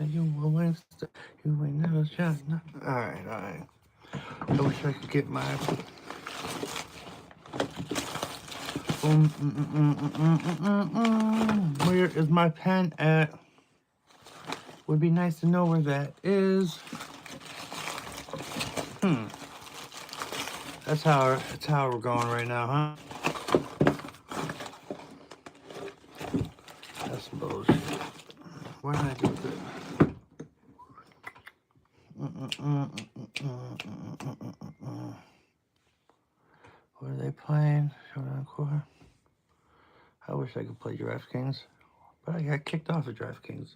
that you always, you ain't never shot. All right, all right. I wish I could get my. Where is my pen at? Would be nice to know where that is. That's how we're going right now, huh? That's bullshit. Why did I do this? What are they playing? Showdown Core. I wish I could play DraftKings, but I got kicked off of DraftKings.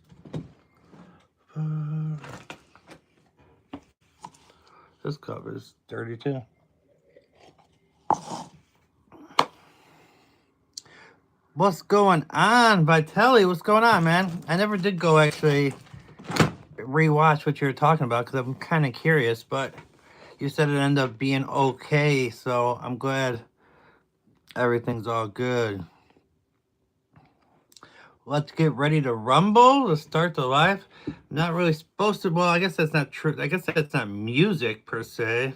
This cover is dirty too. What's going on, Vitelli? What's going on, man? I never did go actually rewatch what you were talking about because I'm kind of curious, but you said it ended up being okay, so I'm glad everything's all good. Let's get ready to rumble. Let's start the live. Not really supposed to. Well, I guess that's not true. I guess that's not music per se.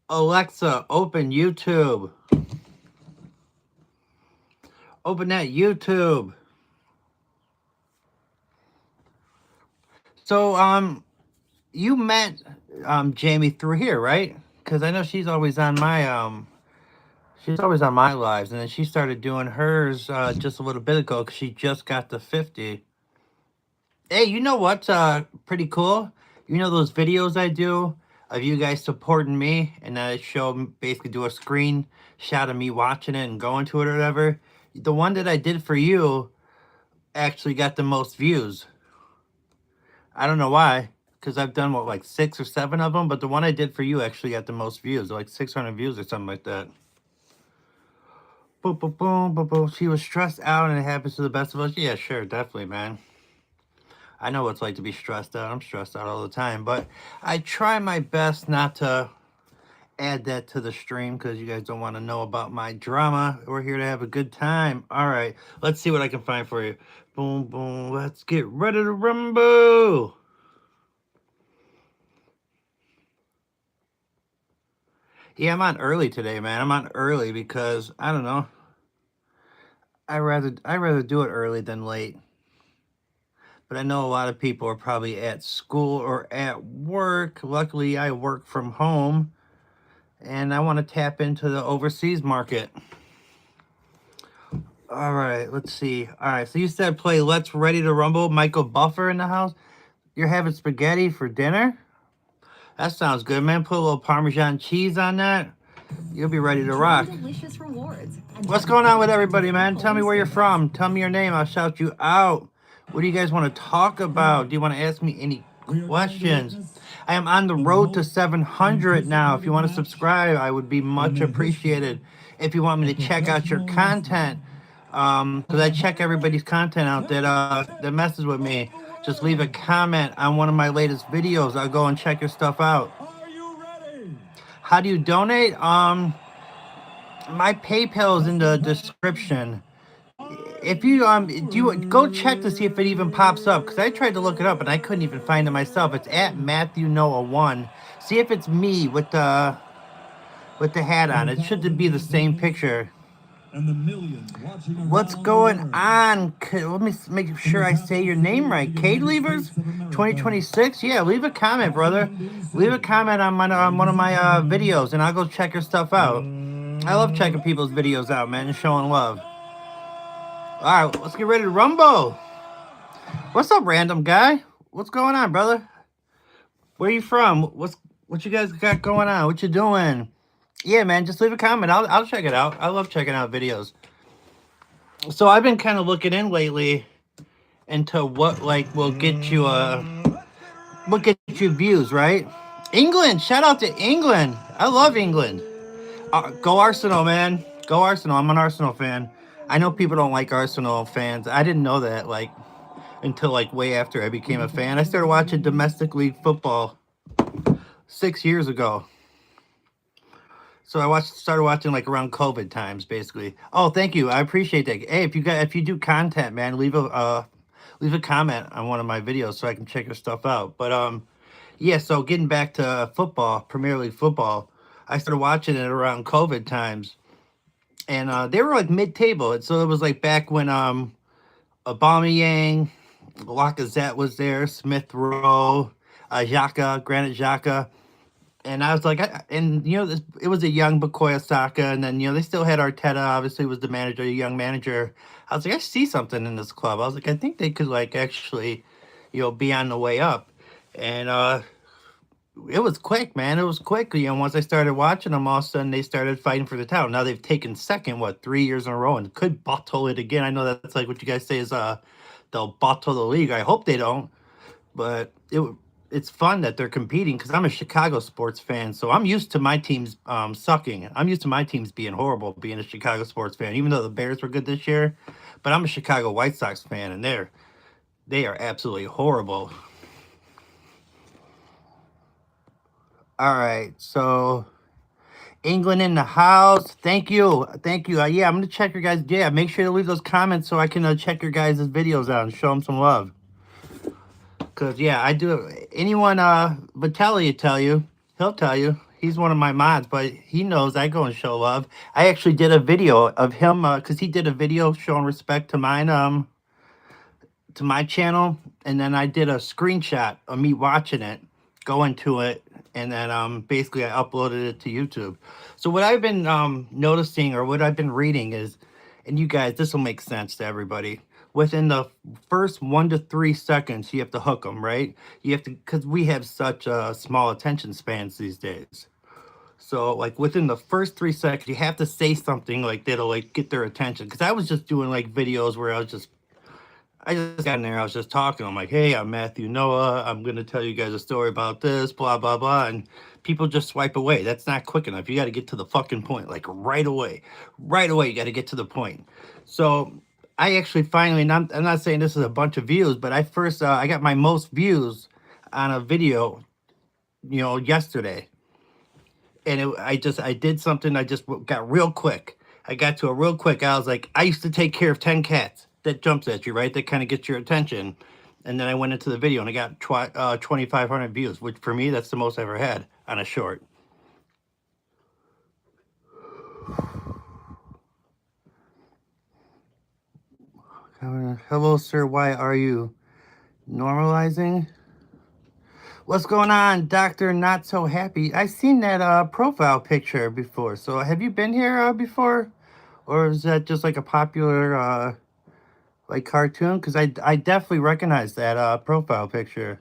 Alexa, open YouTube. Open that YouTube. So, you met Jamie through here, right? Because I know she's always on my lives, and then she started doing hers just a little bit ago because she just got to 50. Hey, you know what's pretty cool? You know those videos I do of you guys supporting me, and I basically do a screen shot of me watching it and going to it or whatever. The one that I did for you actually got the most views. I don't know why, because I've done like 6 or 7 of them, but the one I did for you actually got the most views, like 600 views or something like that. Boom, boom, boom, boom, boom. She was stressed out, and it happens to the best of us. Yeah, sure, definitely, man. I know what it's like to be stressed out. I'm stressed out all the time, but I try my best not to add that to the stream because you guys don't want to know about my drama. We're here to have a good time. All right, let's see what I can find for you. Boom, boom. Let's get ready to rumble. Yeah, I'm on early today, man. I'm on early because I don't know. I rather do it early than late. But I know a lot of people are probably at school or at work. Luckily, I work from home, and I want to tap into the overseas market. All right, let's see. All right, so you said play Let's Ready to Rumble. Michael Buffer in the house. You're having spaghetti for dinner? That sounds good, man. Put a little Parmesan cheese on that. You'll be ready to rock. What's going on with everybody, man? Tell me where you're from. Tell me your name. I'll shout you out. What do you guys want to talk about? Do you want to ask me any questions? I am on the road to 700 now. If you want to subscribe, I would be much appreciated. If you want me to check out your content, because I check everybody's content out that messes with me, just leave a comment on one of my latest videos. I'll go and check your stuff out. How do you donate? My PayPal is in the description. If you do you go check to see if it even pops up, because I tried to look it up and I couldn't even find it myself. It's at Matthew Noah 1. See if it's me with the hat on. It should be the same picture. What's going on? Let me make sure I say your name right. Cade Levers 2026. Yeah, leave a comment, brother. Leave a comment on one of my videos, and I'll go check your stuff out. I love checking people's videos out, man, and showing love. All right, let's get ready to rumble. What's up, random guy? What's going on, brother? Where you from? What you guys got going on? What you doing? Yeah, man, just leave a comment. I'll check it out. I love checking out videos. So I've been kind of looking in lately into what will get you views, right? England, shout out to England. I love England. Go Arsenal, man. Go Arsenal. I'm an Arsenal fan. I know people don't like Arsenal fans. I didn't know that until way after I became a fan. I started watching domestic league football 6 years ago. So I started watching around COVID times, basically. Oh, thank you. I appreciate that. Hey, if you do content, man, leave a leave a comment on one of my videos so I can check your stuff out. But yeah. So getting back to football, Premier League football, I started watching it around COVID times, and they were like mid-table. And so it was like back when Aubameyang, Lacazette was there, Smith Rowe, Xhaka, Granit Xhaka. And I was like, and it was a young Bukayo Saka, and then they still had Arteta. Obviously, was the manager, a young manager. I was like, I see something in this club. I was like, I think they could like actually, be on the way up. And it was quick, man. It was quick. Once I started watching them, all of a sudden they started fighting for the title. Now they've taken second, 3 years in a row, and could bottle it again. I know that's like what you guys say is they'll bottle the league. I hope they don't, but it's fun that they're competing because I'm a Chicago sports fan, so I'm used to my teams sucking. I'm used to my teams being horrible, being a Chicago sports fan, even though the Bears were good this year. But I'm a Chicago White Sox fan, and they are absolutely horrible. All right, so England in the house. Thank you, thank you. Yeah, I'm gonna check your guys. Yeah, make sure to leave those comments so I can check your guys' videos out and show them some love. Cause yeah, I do. Anyone Vitelli he'll tell you. He's one of my mods, but he knows I go and show love. I actually did a video of him because he did a video showing respect to mine to my channel, and then I did a screenshot of me watching it, going to it, and then basically I uploaded it to YouTube. So what I've been noticing, or what I've been reading is, and you guys, this will make sense to everybody. Within the first 1 to 3 seconds, you have to hook them, right? You have to, because we have such small attention spans these days. So like within the first 3 seconds, you have to say something like that'll like get their attention. Because I was just doing like videos where I just got in there, I was just talking. I'm like, hey, I'm Matthew Noah. I'm going to tell you guys a story about this, blah, blah, blah. And people just swipe away. That's not quick enough. You got to get to the fucking point, like right away. Right away, you got to get to the point. So I actually finally, and I'm not saying this is a bunch of views, but I got my most views on a video, yesterday. And I did something, I just got real quick. I got to it real quick. I was like, I used to take care of 10 cats. That jumps at you, right? That kind of gets your attention. And then I went into the video and I got 2,500 views, which for me, that's the most I ever had on a short. Hello, sir. Why are you normalizing? What's going on, Dr. Not So Happy? I've seen that profile picture before. So have you been here before? Or is that just like a popular like cartoon? Because I definitely recognize that profile picture.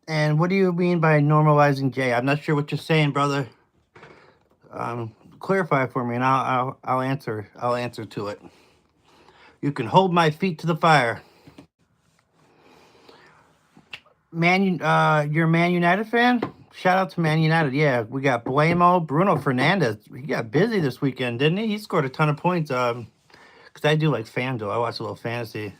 And what do you mean by normalizing Jay? I'm not sure what you're saying, brother. Clarify for me, and I'll answer. I'll answer to it. You can hold my feet to the fire. You're a Man United fan? Shout out to Man United. Yeah, we got Blamo, Bruno Fernandes. He got busy this weekend, didn't he? He scored a ton of points. Because I do like FanDuel. I watch a little fantasy.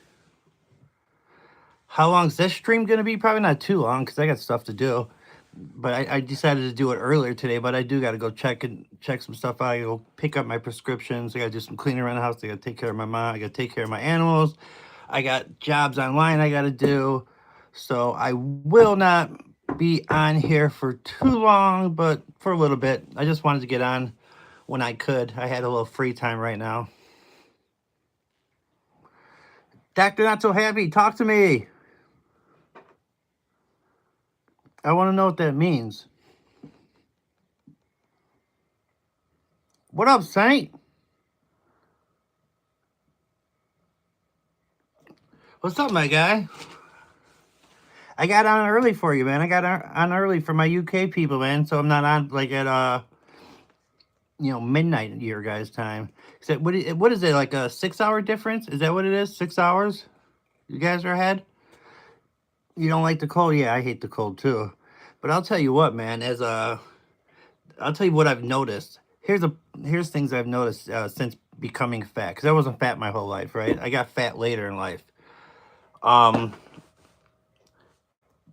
How long is this stream going to be? Probably not too long because I got stuff to do. But I decided to do it earlier today. But I do got to go check some stuff out. I go pick up my prescriptions. I got to do some cleaning around the house. I got to take care of my mom. I got to take care of my animals. I got jobs online I got to do. So I will not be on here for too long, but for a little bit. I just wanted to get on when I could. I had a little free time right now. Dr. Not So Happy, talk to me. I want to know what that means. What up, Saint? What's up, my guy? I got on early for you, man. I got on early for my UK people, man. So I'm not on like at midnight your guys' time. What is it, like a 6-hour difference? Is that what it is? 6 hours? You guys are ahead? You don't like the cold? Yeah, I hate the cold too. But I'll tell you what, man. I'll tell you what I've noticed. Here's things I've noticed since becoming fat. Because I wasn't fat my whole life, right? I got fat later in life.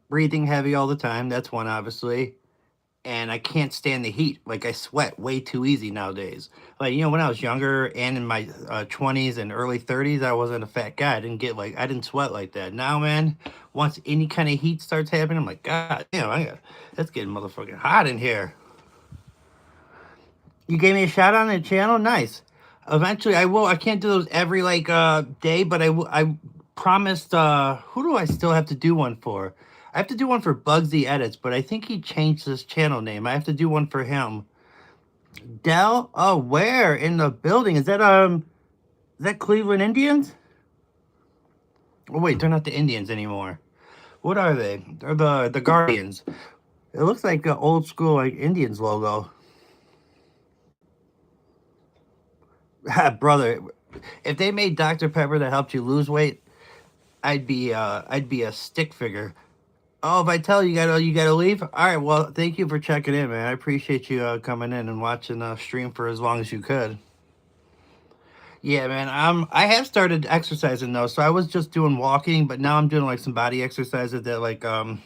Breathing heavy all the time. That's one, obviously. and I can't stand the heat. Like I sweat way too easy nowadays. Like when I was younger and in my 20s and early 30s, I wasn't a fat guy. I didn't sweat like that. Now, man, once any kind of heat starts happening, I'm like, God damn, it's getting motherfucking hot in here. You gave me a shout out on the channel, nice. Eventually, I will. I can't do those every day, but I promised. Who do I still have to do one for? I have to do one for Bugsy Edits, but I think he changed his channel name. I have to do one for him. Dell? Oh, where in the building? Is that Cleveland Indians? Oh wait, they're not the Indians anymore. What are they? They're the Guardians. It looks like an old school like Indians logo. Brother, if they made Dr. Pepper that helped you lose weight, I'd be a stick figure. Oh, if I tell you, you gotta leave. All right. Well, thank you for checking in, man. I appreciate you coming in and watching the stream for as long as you could. Yeah, man. I have started exercising though, so I was just doing walking, but now I'm doing like some body exercises that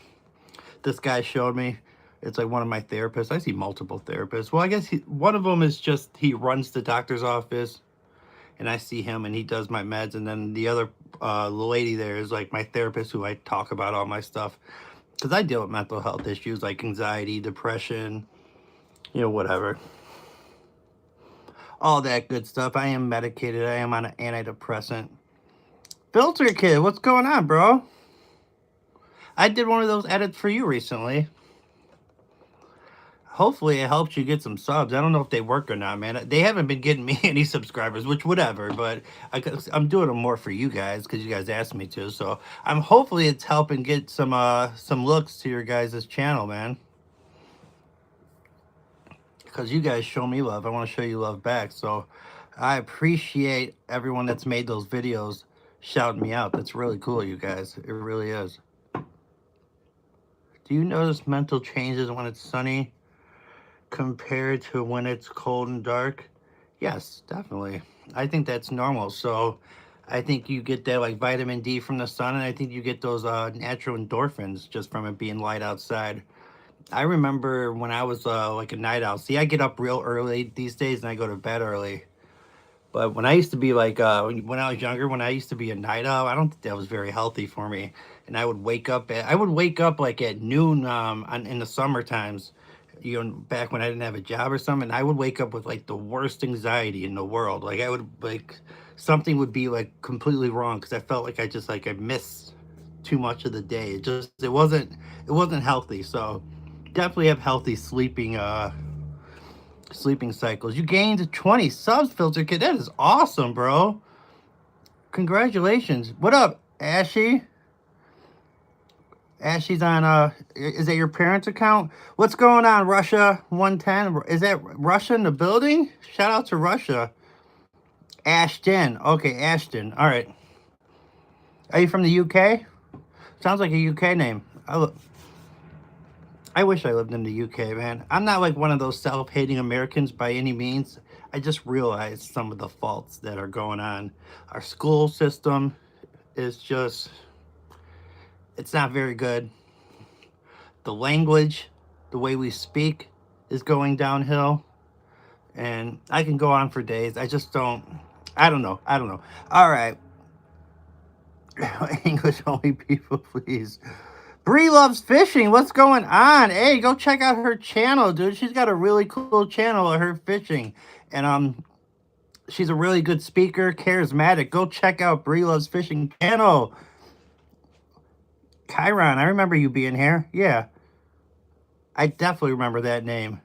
this guy showed me. It's like one of my therapists. I see multiple therapists. Well, I guess one of them is just he runs the doctor's office, and I see him and he does my meds, and then the other lady there is like my therapist who I talk about all my stuff because I deal with mental health issues like anxiety, depression, whatever. All that good stuff. I am medicated. I am on an antidepressant. Filter Kid, what's going on, bro? I did one of those edits for you recently. Hopefully it helps you get some subs. I don't know if they work or not, man. They haven't been getting me any subscribers, which whatever, but I'm doing them more for you guys because you guys asked me to. So hopefully it's helping get some looks to your guys' channel, man. Because you guys show me love. I want to show you love back. So I appreciate everyone that's made those videos shouting me out. That's really cool, you guys. It really is. Do you notice mental changes when it's sunny compared to when it's cold and dark? Yes, definitely. I think that's normal. So I think you get that like vitamin D from the sun, and I think you get those natural endorphins just from it being light outside. I remember when I was like a night owl. See, I get up real early these days and I go to bed early. But when I used to be when I was younger, when I used to be a night owl, I don't think that was very healthy for me. And I would wake up like at noon in the summer times, back when I didn't have a job or something. And I would wake up with like the worst anxiety in the world. Like something would be like completely wrong because I felt like I missed too much of the day. It wasn't healthy. So definitely have healthy sleeping cycles. You gained 20 subs, Filter Kid. That is awesome, bro. Congratulations. What up, Ashy? Ashy's on is that your parents' account? What's going on, Russia 110? Is that Russia in the building? Shout out to Russia. Ashton. Okay, Ashton. All right. Are you from the UK? Sounds like a UK name. I wish I lived in the UK, man. I'm not like one of those self-hating Americans by any means. I just realized some of the faults that are going on. Our school system is it's not very good. The language, the way we speak is going downhill. And I can go on for days. I don't know. All right. English only people, please. Bree loves fishing. What's going on? Hey, go check out her channel, dude. She's got a really cool channel of her fishing. And she's a really good speaker, charismatic. Go check out Bree Loves Fishing channel. Chiron, I remember you being here. Yeah. I definitely remember that name.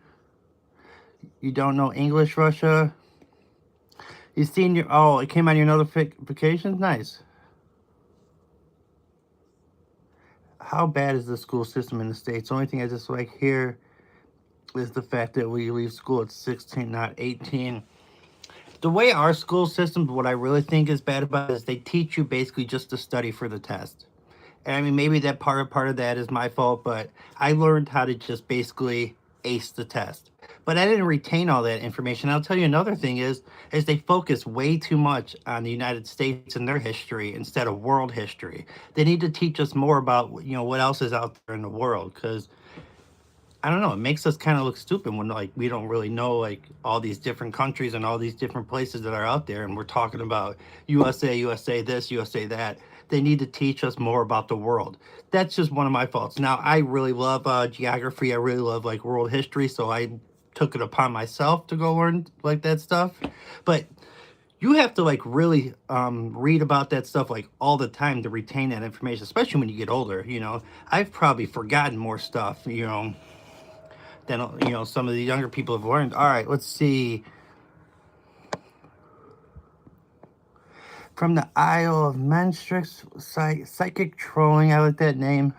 You don't know English, Russia? You seen it came on your notifications? Nice. How bad is the school system in the States? The only thing I dislike here is the fact that we leave school at 16, not 18. The way our school system, what I really think is bad about it is they teach you basically just to study for the test. And I mean, maybe that part of that is my fault, but I learned how to just basically ace the test. But I didn't retain all that information. I'll tell you another thing is they focus way too much on the United States and their history instead of world history. They need to teach us more about what else is out there in the world, because I don't know, it makes us kind of look stupid when like we don't really know like all these different countries and all these different places that are out there, and we're talking about USA this, USA that. They need to teach us more about the world. That's just one of my faults. Now I really love geography. I really love like world history, so I took it upon myself to go learn like that stuff. But you have to like really read about that stuff like all the time to retain that information, especially when you get older. I've probably forgotten more stuff, than some of the younger people have learned. All right, let's see. From the Isle of Menstrix, psychic trolling. I like that name.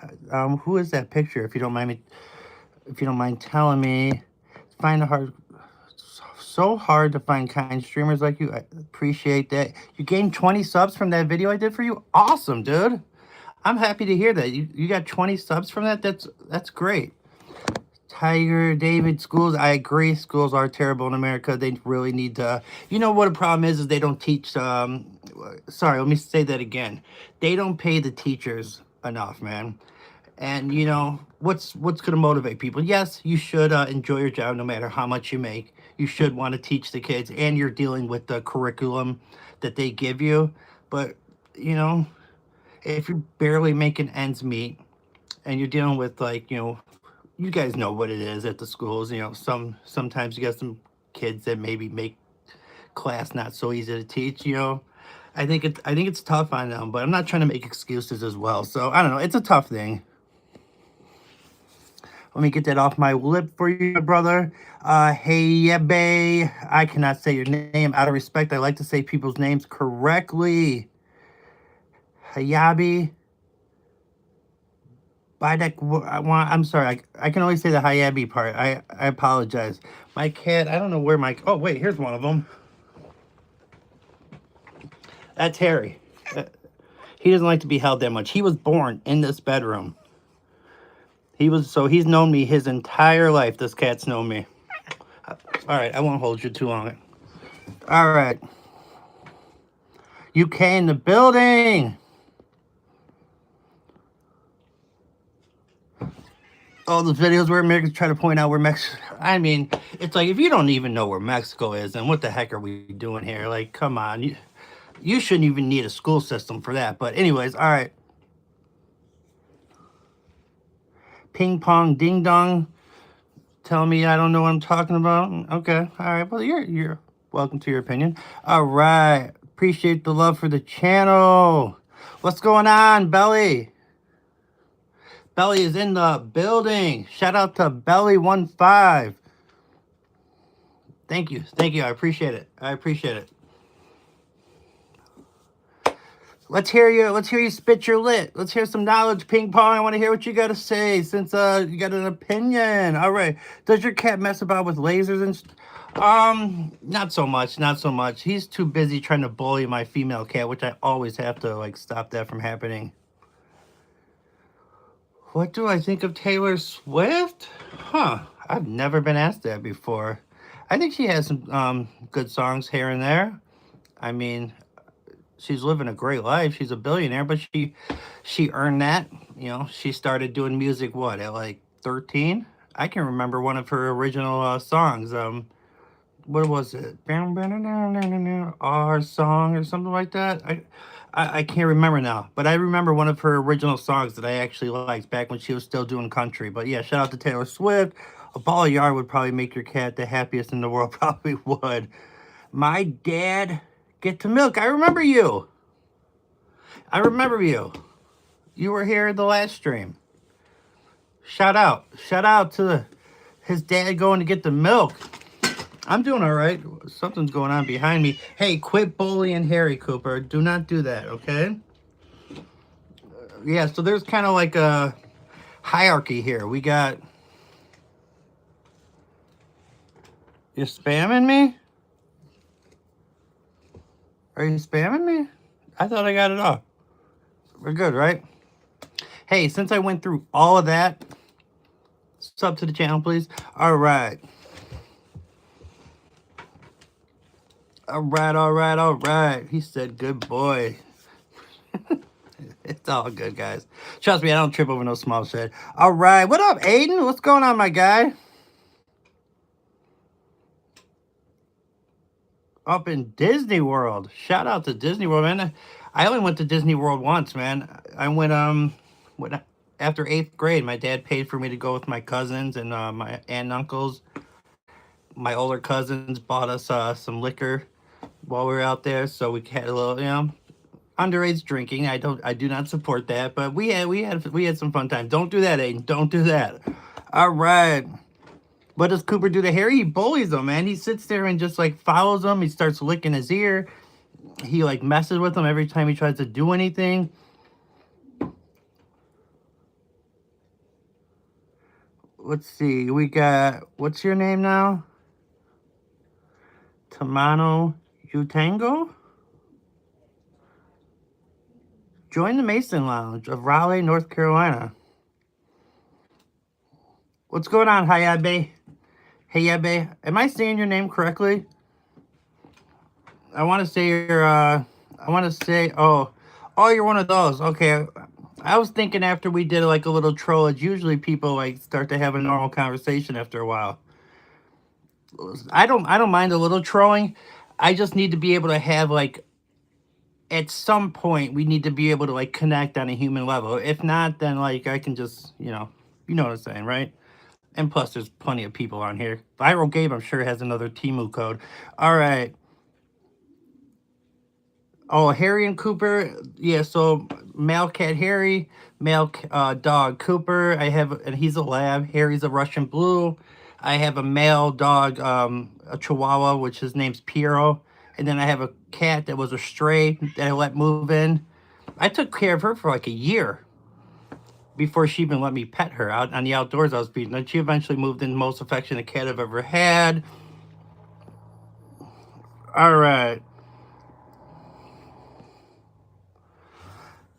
Who is that picture? If you don't mind me, if you don't mind telling me. Find a hard, so hard to find kind streamers like you. I appreciate that. You gained 20 subs from that video I did for you. Awesome, dude. I'm happy to hear that. You got 20 subs from that. That's great. Tiger, David, schools. I agree. Schools are terrible in America. They really need to. You know what a problem is they don't teach. Sorry, let me say that again. They don't pay the teachers enough, man. And what's going to motivate people? Yes, you should enjoy your job no matter how much you make. You should want to teach the kids, and you're dealing with the curriculum that they give you. But if you're barely making ends meet, and you're dealing with like you guys know what it is at the schools. Sometimes you got some kids that maybe make class not so easy to teach. I think it's tough on them, but I'm not trying to make excuses as well. So I don't know. It's a tough thing. Let me get that off my lip for you, my brother. Hey, yeah, bae. I cannot say your name out of respect. I like to say people's names correctly. Hayabi. I'm sorry. I can only say the Hayabi part. I apologize. My cat, I don't know where my... Oh, wait, here's one of them. That's Harry. He doesn't like to be held that much. He was born in this bedroom. He's known me his entire life. This cat's known me. All right, I won't hold you too long. All right. UK in the building. All the videos where Americans try to point out where Mexico... I mean, it's like, if you don't even know where Mexico is, then what the heck are we doing here? Like, come on. You shouldn't even need a school system for that. But anyways, all right. Ping pong ding dong. Tell me I don't know what I'm talking about. Okay, all right. Well, you're welcome to your opinion. All right. Appreciate the love for the channel. What's going on, Belly? Belly is in the building. Shout out to Belly15. Thank you. I appreciate it. Let's hear you spit your lit. Let's hear some knowledge, ping pong. I want to hear what you got to say since you got an opinion. All right. Does your cat mess about with lasers and not so much. He's too busy trying to bully my female cat, which I always have to like stop that from happening. What do I think of Taylor Swift? I've never been asked that before. I think she has some good songs here and there. I mean, she's living a great life. She's a billionaire, but she earned that. She started doing music, what, at like 13? I can remember one of her original songs. What was it? Our Song or something like that. I can't remember now, but I remember one of her original songs that I actually liked back when she was still doing country. But yeah, shout out to Taylor Swift. A ball of yarn would probably make your cat the happiest in the world. Probably would. My dad, get to milk. I remember you. You were here in the last stream. Shout out to his dad going to get the milk. I'm doing all right. Something's going on behind me. Hey, quit bullying Harry, Cooper. Do not do that, okay? Yeah, so there's kind of like a hierarchy here. We got... You're spamming me? Are you spamming me? I thought I got it off. We're good, right? Hey, since I went through all of that, sub to the channel, please. All right. All right. He said, good boy. It's all good, guys. Trust me, I don't trip over no small shit. All right, what up, Aiden? What's going on, my guy? Up in Disney World. Shout out to Disney World, man. I only went to Disney World once, man. I went when after 8th grade. My dad paid for me to go with my cousins and my aunt and uncles. My older cousins bought us some liquor while we were out there, so we had a little, underage drinking. I do not support that, but we had some fun time. Don't do that, Aiden. Don't do that. All right. What does Cooper do to Harry? He bullies him, man. He sits there and just like follows him. He starts licking his ear. He like messes with him every time he tries to do anything. Let's see. We got, what's your name now? Tamano Utango? Join the Mason Lounge of Raleigh, North Carolina. What's going on, Hayabe? Hayabe, am I saying your name correctly? I want to say oh, you're one of those. Okay. I was thinking after we did like a little troll, it's usually people like start to have a normal conversation after a while. I don't mind a little trolling. I just need to be able to have like, at some point we need to be able to like connect on a human level. If not, then like I can just, you know what I'm saying, right? And plus there's plenty of people on here. Viral Gabe, I'm sure, has another Timu code. All right. Oh, Harry and Cooper. Yeah, so male cat Harry, male dog Cooper. And he's a lab. Harry's a Russian blue. I have a male dog, a Chihuahua, which his name's Piero. And then I have a cat that was a stray that I let move in. I took care of her for like a year before she even let me pet her out on the outdoors I was feeding. And she eventually moved in. Most affectionate cat I've ever had. All right.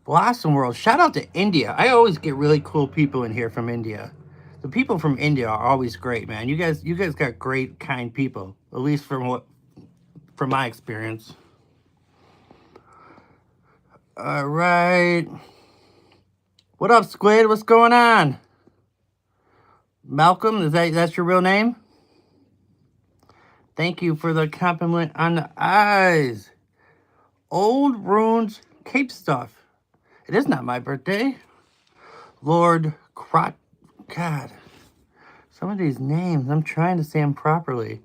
Blossom World. Shout out to India. I always get really cool people in here from India. The people from India are always great, man. You guys got great, kind people. At least from my experience. All right. What up, Squid? What's going on? Malcolm, that's your real name? Thank you for the compliment on the eyes. Old Runes Cape Stuff. It is not my birthday. Lord Crot. God. Some of these names, I'm trying to say them properly.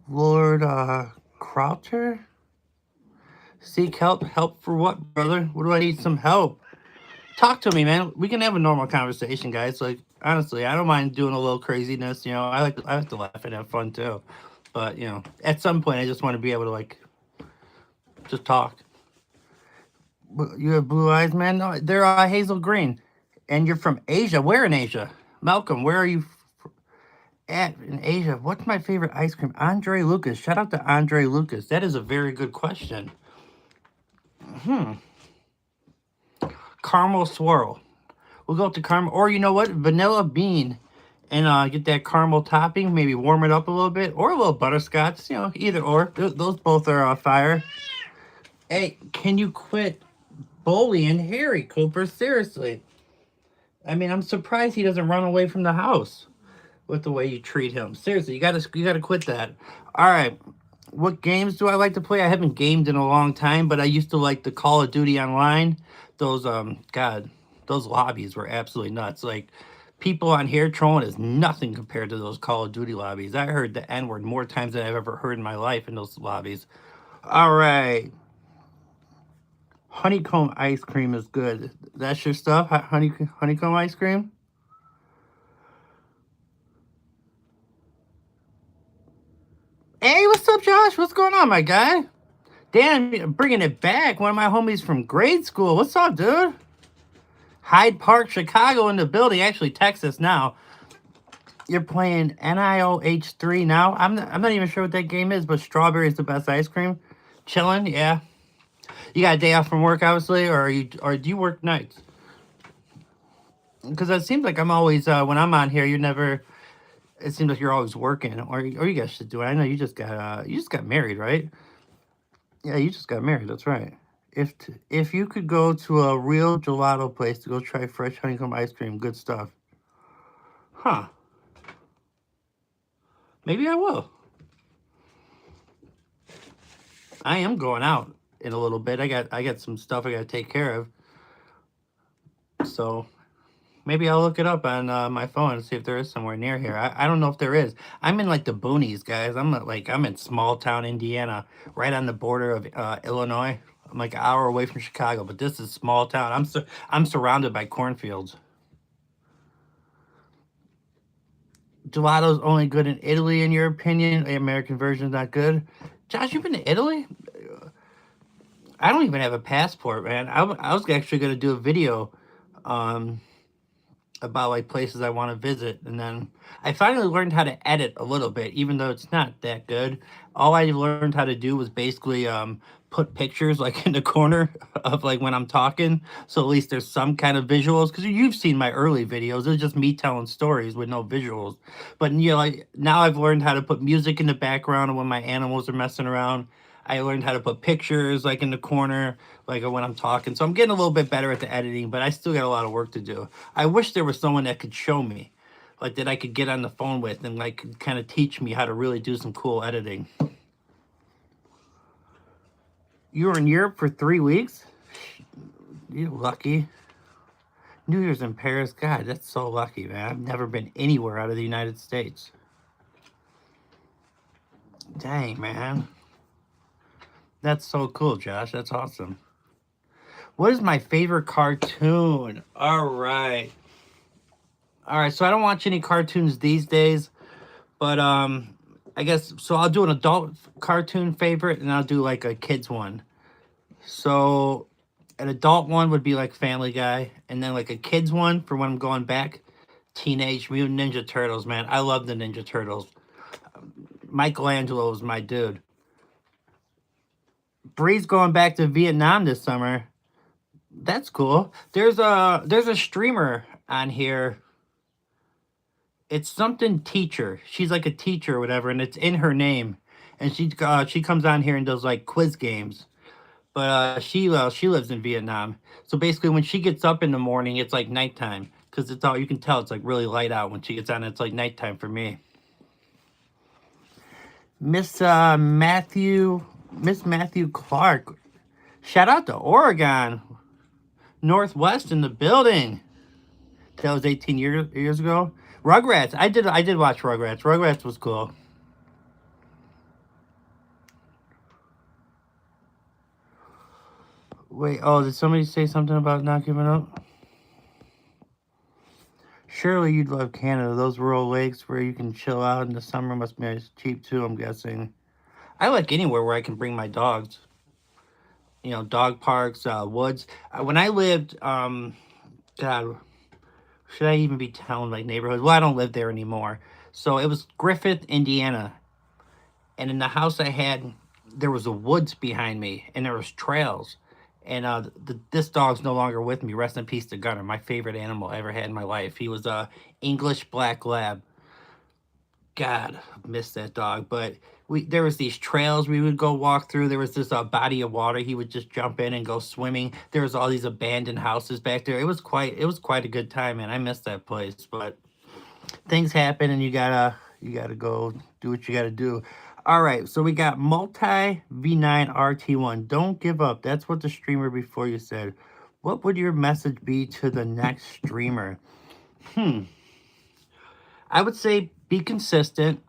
Lord Croucher? Seek help. Help for what, brother? What do I need some help? Talk to me, man. We can have a normal conversation, guys. Like, honestly, I don't mind doing a little craziness. I like to laugh and have fun too. But at some point, I just want to be able to like just talk. You have blue eyes, man. No, they're hazel green, and you're from Asia. Where in Asia? Malcolm, where are you at in Asia? What's my favorite ice cream? Andre Lucas. Shout out to Andre Lucas. That is a very good question. Caramel swirl. We'll go up to caramel, or you know what? Vanilla bean, and get that caramel topping. Maybe warm it up a little bit, or a little butterscotch. Either or. Those both are fire. Hey, can you quit bullying Harry, Cooper? Seriously. I mean, I'm surprised he doesn't run away from the house with the way you treat him. Seriously, you gotta quit that. All right. What games do I like to play? I haven't gamed in a long time, but I used to like the Call of Duty Online. Those those lobbies were absolutely nuts. Like, people on here trolling is nothing compared to those Call of Duty lobbies. I heard the N-word more times than I've ever heard in my life in those lobbies. All right. Honeycomb ice cream is good. That's your stuff? Honeycomb ice cream? Hey, what's up, Josh? What's going on, my guy? Dan, bringing it back. One of my homies from grade school. What's up, dude? Hyde Park, Chicago in the building. Actually, Texas now. You're playing NIOH3 now? I'm not even sure what that game is, but strawberry is the best ice cream. Chilling, yeah. You got a day off from work, obviously, or do you work nights? Because it seems like I'm always, when I'm on here, it seems like you're always working, or you guys should do it. I know you just got married, right? Yeah, you just got married. That's right. If you could go to a real gelato place to go try fresh honeycomb ice cream, good stuff. Huh? Maybe I will. I am going out in a little bit. I got some stuff I got to take care of. So maybe I'll look it up on my phone and see if there is somewhere near here. I don't know if there is. I'm in like the boonies, guys. I'm in small town Indiana, right on the border of Illinois. I'm like an hour away from Chicago, but this is small town. I'm surrounded by cornfields. Gelato's only good in Italy, in your opinion. The American version's not good. Josh, you've been to Italy? I don't even have a passport, man. I was actually going to do a video um, about like places I want to visit, and then I finally learned how to edit a little bit, even though it's not that good. All I learned how to do was basically put pictures like in the corner of like when I'm talking, so at least there's some kind of visuals. Because you've seen my early videos; it's just me telling stories with no visuals. But you know, like now I've learned how to put music in the background and when my animals are messing around. I learned how to put pictures like in the corner, like when I'm talking. So I'm getting a little bit better at the editing, but I still got a lot of work to do. I wish there was someone that could show me, like that I could get on the phone with and like kind of teach me how to really do some cool editing. You were in Europe for 3 weeks? You're lucky. New Year's in Paris? God, that's so lucky, man. I've never been anywhere out of the United States. Dang, man. That's so cool, Josh. That's awesome. What is my favorite cartoon? All right. All right, so I don't watch any cartoons these days, but I guess so I'll do an adult cartoon favorite and I'll do like a kids one. So an adult one would be like Family Guy, and then like a kids one for when I'm going back, Teenage Mutant Ninja Turtles, man. I love the Ninja Turtles. Michelangelo is my dude. Bree's going back to Vietnam this summer. That's cool. There's a streamer on here. It's something teacher. She's like a teacher or whatever, and it's in her name. And she comes on here and does like quiz games. But she lives in Vietnam. So basically, when she gets up in the morning, it's like nighttime because it's all you can tell. It's like really light out when she gets on. It's like nighttime for me. Miss Matthew Clark. Shout out to Oregon, Northwest in the building. That was 18 years ago. Rugrats. I did watch Rugrats. Rugrats was cool. Wait, oh, did somebody say something about not giving up? Surely you'd love Canada. Those rural lakes where you can chill out in the summer must be cheap too, I'm guessing. I like anywhere where I can bring my dogs. You know, dog parks, woods. When I lived, God, should I even be telling like neighborhoods? Well, I don't live there anymore. So it was Griffith, Indiana, and in the house I had, there was a woods behind me, and there was trails. And this dog's no longer with me. Rest in peace to Gunner, my favorite animal I ever had in my life. He was a English black lab. God, I miss that dog. But there was these trails we would go walk through. There was this body of water he would just jump in and go swimming. There was all these abandoned houses back there. It was quite a good time, man. I miss that place. But things happen, and you gotta go do what you gotta do. All right, so we got multi V9 RT1. Don't give up. That's what the streamer before you said. What would your message be to the next streamer? Hmm. I would say be consistent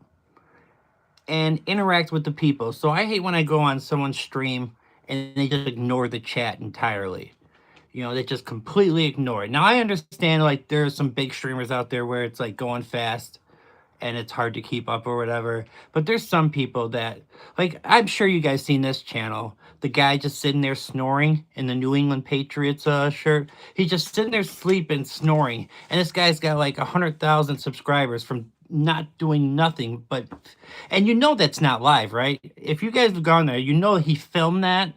and interact with the people. So I hate when I go on someone's stream and they just ignore the chat entirely. You know, they just completely ignore it. Now I understand like there are some big streamers out there where it's like going fast and it's hard to keep up or whatever. But there's some people that, like, I'm sure you guys seen this channel. The guy just sitting there snoring in the New England Patriots shirt. He's just sitting there sleeping, snoring. And this guy's got like 100,000 subscribers from not doing nothing but, and you know that's not live, right? If you guys have gone there, you know he filmed that.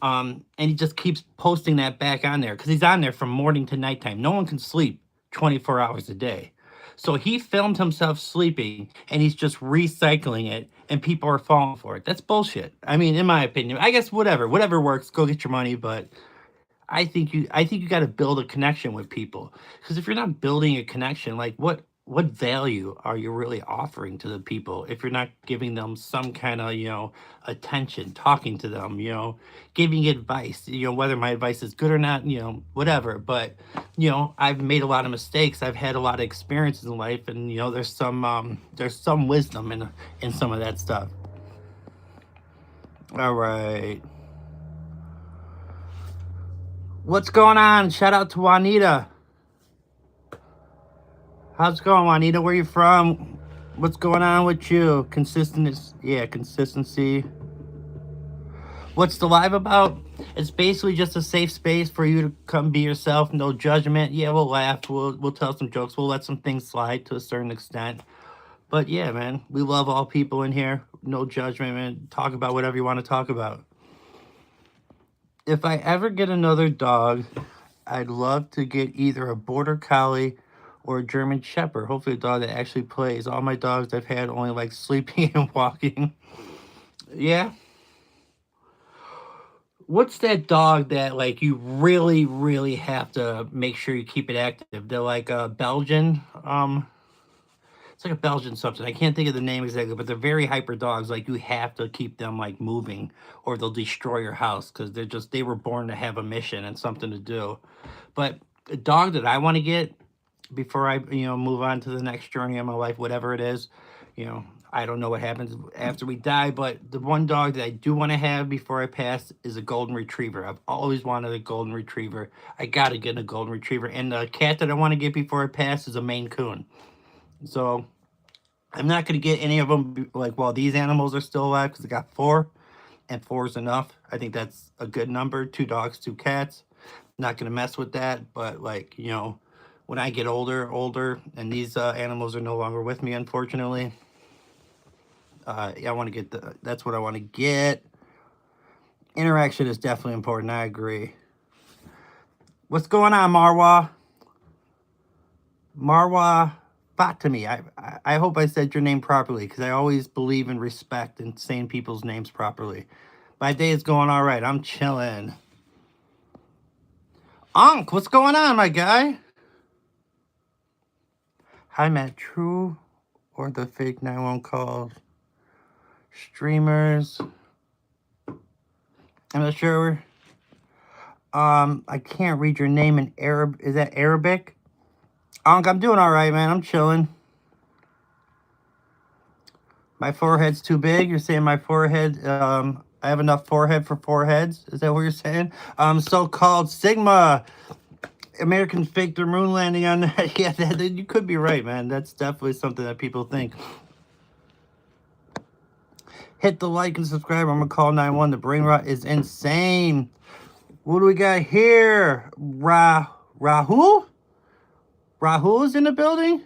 And he just keeps posting that back on there because he's on there from morning to nighttime. No one can sleep 24 hours a day. So he filmed himself sleeping and he's just recycling it and people are falling for it. That's bullshit. I mean, in my opinion, I guess whatever works, go get your money, but I think you got to build a connection with people, because if you're not building a connection, like what value are you really offering to the people if you're not giving them some kind of attention, talking to them, giving advice, whether my advice is good or not, whatever. But I've made a lot of mistakes. I've had a lot of experiences in life, and there's some wisdom in some of that stuff. All right. What's going on? Shout out to Juanita. How's it going, Juanita? Where you from? What's going on with you? Consistency. Yeah, consistency. What's the live about? It's basically just a safe space for you to come be yourself. No judgment. Yeah, we'll laugh. We'll tell some jokes. We'll let some things slide to a certain extent. But yeah, man, we love all people in here. No judgment, man. Talk about whatever you want to talk about. If I ever get another dog, I'd love to get either a border collie or a German shepherd. Hopefully, a dog that actually plays. All my dogs I've had only like sleeping and walking. Yeah. What's that dog that like you really, really have to make sure you keep it active? They're like a Belgian. It's like a Belgian something. I can't think of the name exactly, but they're very hyper dogs. Like you have to keep them like moving, or they'll destroy your house because they were born to have a mission and something to do. But a dog that I want to get before I move on to the next journey of my life, whatever it is, I don't know what happens after we die, but the one dog that I do want to have before I pass is a golden retriever. I've always wanted a golden retriever. I gotta get a golden retriever, and the cat that I want to get before I pass is a Maine Coon. So I'm not gonna get any of them like while these animals are still alive, because I got four, and four is enough. I think that's a good number. Two dogs, two cats. Not gonna mess with that, but like when I get older, and these animals are no longer with me, unfortunately, I want to get that's what I want to get. Interaction is definitely important. I agree. What's going on, Marwa? Marwa Fatimi. I hope I said your name properly, because I always believe in respect and saying people's names properly. My day is going all right. I'm chilling. Unc, what's going on, my guy? Hi, Matt. True or the fake 911 calls? Streamers. I'm not sure. I can't read your name in Arab. Is that Arabic? Unc, I'm doing all right, man. I'm chilling. My forehead's too big. You're saying my forehead, I have enough forehead for four heads? Is that what you're saying? So-called Sigma. Americans faked their moon landing on that. Yeah, you could be right, man. That's definitely something that people think. Hit the like and subscribe. I'm going to call 911. The brain rot is insane. What do we got here? Rahul? Rahul is in the building?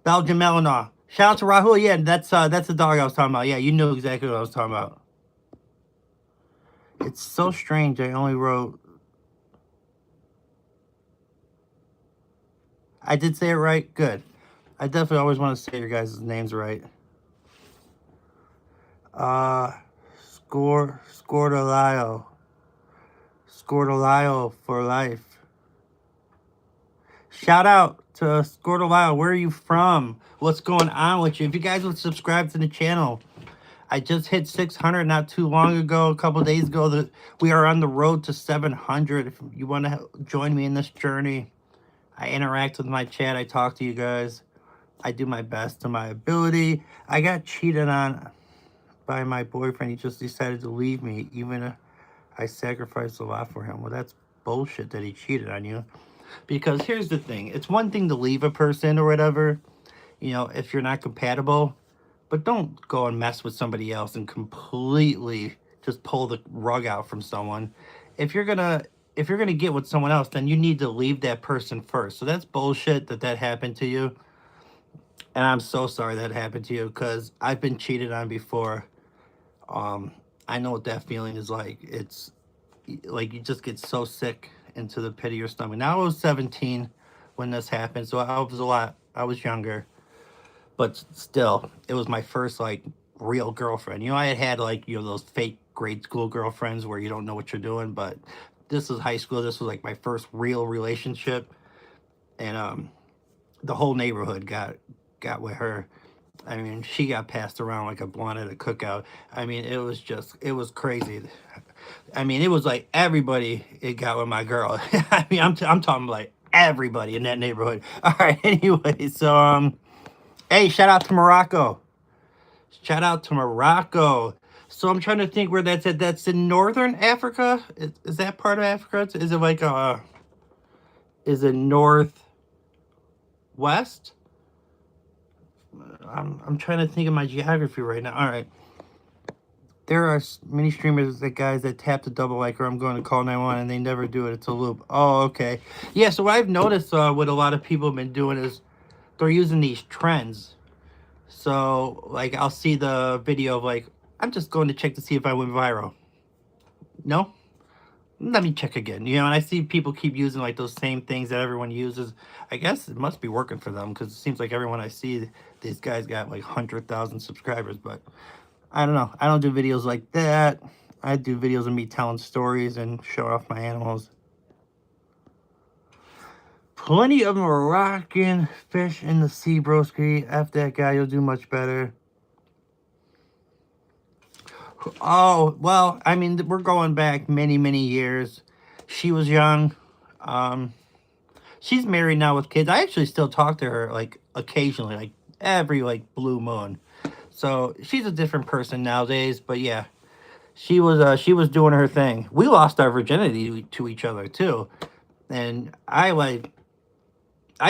Belgian Malinois. Shout out to Rahul. Yeah, that's the dog I was talking about. Yeah, you knew exactly what I was talking about. It's so strange. I only wrote... I did say it right? Good. I definitely always want to say your guys' names right. Scordalio. Scordalio for life. Shout out to Scordalio. Where are you from? What's going on with you? If you guys would subscribe to the channel. I just hit 600 not too long ago, a couple days ago. We are on the road to 700. If you want to join me in this journey, I interact with my chat. I talk to you guys. I do my best to my ability. I got cheated on by my boyfriend. He just decided to leave me, even if I sacrificed a lot for him. Well, that's bullshit that he cheated on you. Because here's the thing. It's one thing to leave a person or whatever, if you're not compatible. But don't go and mess with somebody else and completely just pull the rug out from someone. If you're gonna get with someone else, then you need to leave that person first. So that's bullshit that happened to you. And I'm so sorry that happened to you, because I've been cheated on before. I know what that feeling is like. It's like you just get so sick into the pit of your stomach. Now I was 17 when this happened. So I was a lot. I was younger, but still, it was my first like real girlfriend. I had had like those fake grade school girlfriends where you don't know what you're doing, but this was high school. This was like my first real relationship, and the whole neighborhood got with her. I mean, she got passed around like a blunt at a cookout. I mean, it was crazy. I mean, it was like everybody it got with my girl. I mean, I'm talking like everybody in that neighborhood. All right, anyway, so hey, shout out to Morocco. Shout out to Morocco. So I'm trying to think where that's at. That's in northern Africa. Is that part of Africa? Is it like is it northwest? I'm trying to think of my geography right now. All right. There are many streamers that guys that tap the double like or I'm going to call 911 and they never do it. It's a loop. Oh, okay. Yeah, so what I've noticed what a lot of people have been doing is they're using these trends. So, like, I'll see the video of, like, I'm just going to check to see if I went viral. No? Let me check again. And I see people keep using, like, those same things that everyone uses. I guess it must be working for them because it seems like everyone I see, these guys got, like, 100,000 subscribers. But I don't know. I don't do videos like that. I do videos of me telling stories and showing off my animals. Plenty of Moroccan fish in the sea, broski. F that guy, you'll do much better. Oh, well, I mean, we're going back many, many years. She was young. Um, she's married now with kids. I actually still talk to her, like, occasionally, like, every, like, blue moon. So she's a different person nowadays, but yeah, she was doing her thing. We lost our virginity to each other, too. And I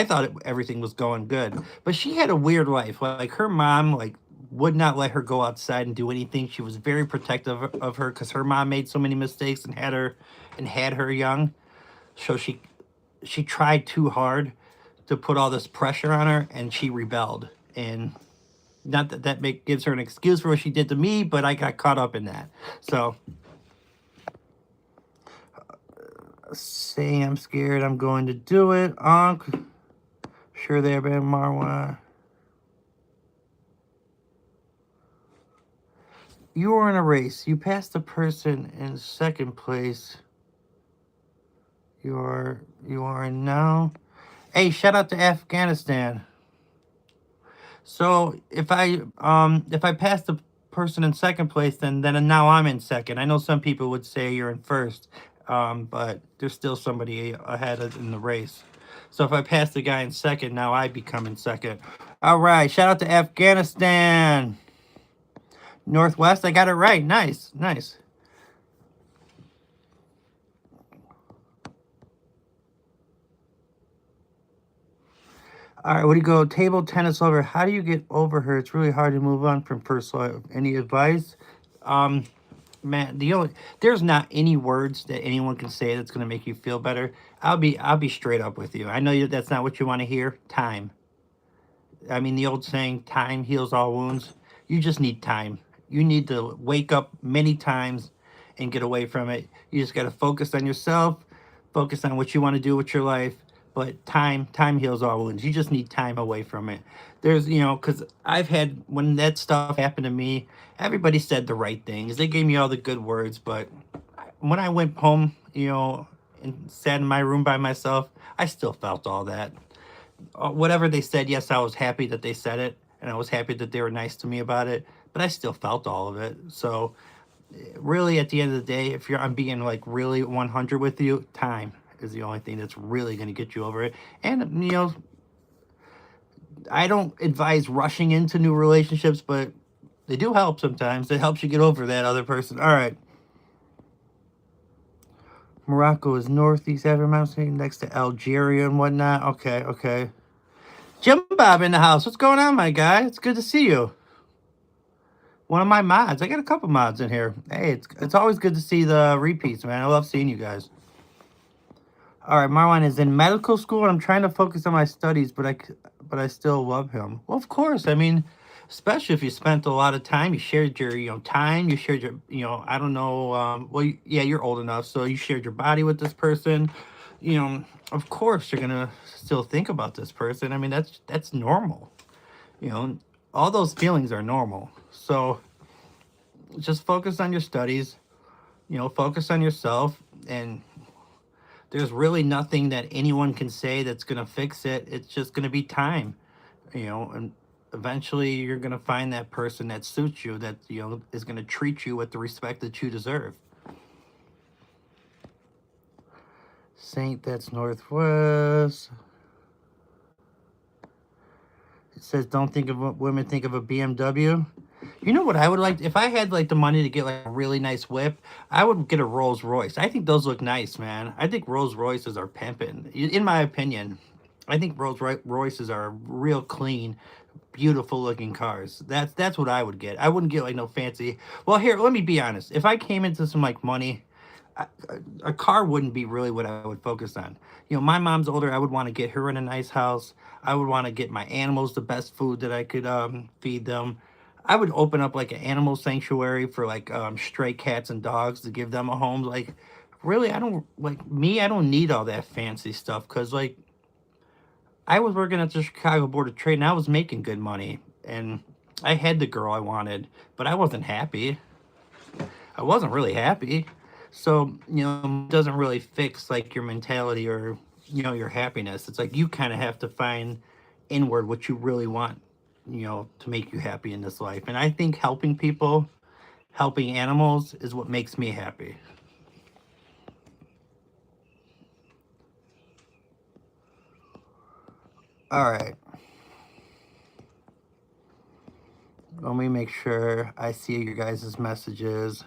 thought everything was going good, but she had a weird life. Like her mom, like would not let her go outside and do anything. She was very protective of her because her mom made so many mistakes and had her young. So she tried too hard to put all this pressure on her, and she rebelled. And not that gives her an excuse for what she did to me, but I got caught up in that. So saying I'm scared, I'm going to do it. Sure there, Ben Marwa. You were in a race. You passed the person in second place. You are in now. Hey, shout out to Afghanistan. So if I pass the person in second place, then now I'm in second. I know some people would say you're in first, but there's still somebody ahead in the race. So if I pass the guy in second, now I become in second. All right, shout out to Afghanistan. Northwest, I got it right. Nice, nice. All right, what do you go? Table tennis lover. How do you get over her? It's really hard to move on from first love. Any advice? Um, Man, there's not any words that anyone can say that's gonna make you feel better. I'll be straight up with you. I know that's not what you want to hear. Time. I mean, the old saying, time heals all wounds. You just need time. You need to wake up many times and get away from it. You just got to focus on yourself, focus on what you want to do with your life. But time heals all wounds. You just need time away from it. There's, because I've had, when that stuff happened to me, everybody said the right things. They gave me all the good words. But when I went home, and sat in my room by myself, I still felt all that. Whatever they said, yes, I was happy that they said it, and I was happy that they were nice to me about it. But I still felt all of it. So, really, at the end of the day, if I'm being like really 100 with you, time is the only thing that's really going to get you over it. And I don't advise rushing into new relationships, but they do help sometimes. It helps you get over that other person. All right. Morocco is northeast Africa mountain next to Algeria and whatnot. Okay, okay. Jim Bob in the house. What's going on, my guy? It's good to see you. One of my mods. I got a couple mods in here. Hey, it's always good to see the repeats, man. I love seeing you guys. All right, Marwan is in medical school, and I'm trying to focus on my studies, but I still love him. Well, of course. I mean, especially if you spent a lot of time, you shared your time, you shared your I don't know. Well, yeah, you're old enough, so you shared your body with this person. you know, of course you're gonna still think about this person. I mean, that's normal. You know, all those feelings are normal. So just focus on your studies. You know, focus on yourself, and there's really nothing that anyone can say that's gonna fix it. It's just gonna be time. You know, and eventually you're gonna find that person that suits you, that is gonna treat you with the respect that you deserve. Saint, that's Northwest. It says, "Don't think of what women think of a BMW." You know what I would like? If I had like the money to get like a really nice whip, I would get a Rolls Royce. I think those look nice, man. I think Rolls Royces are pimping. In my opinion, I think Royces are real clean, beautiful looking cars. That's what I would get. I wouldn't get like no fancy. Well, here, let me be honest. If I came into some like money, a car wouldn't be really what I would focus on. You know, my mom's older. I would want to get her in a nice house. I would want to get my animals the best food that I could feed them. I would open up like an animal sanctuary for like stray cats and dogs to give them a home. Like, really, I don't like me. I don't need all that fancy stuff because like I was working at the Chicago Board of Trade and I was making good money and I had the girl I wanted, but I wasn't happy. I wasn't really happy. So, it doesn't really fix like your mentality or, your happiness. It's like you kind of have to find inward what you really want, to make you happy in this life. And I think helping people, helping animals is what makes me happy. All right. Let me make sure I see your guys' messages.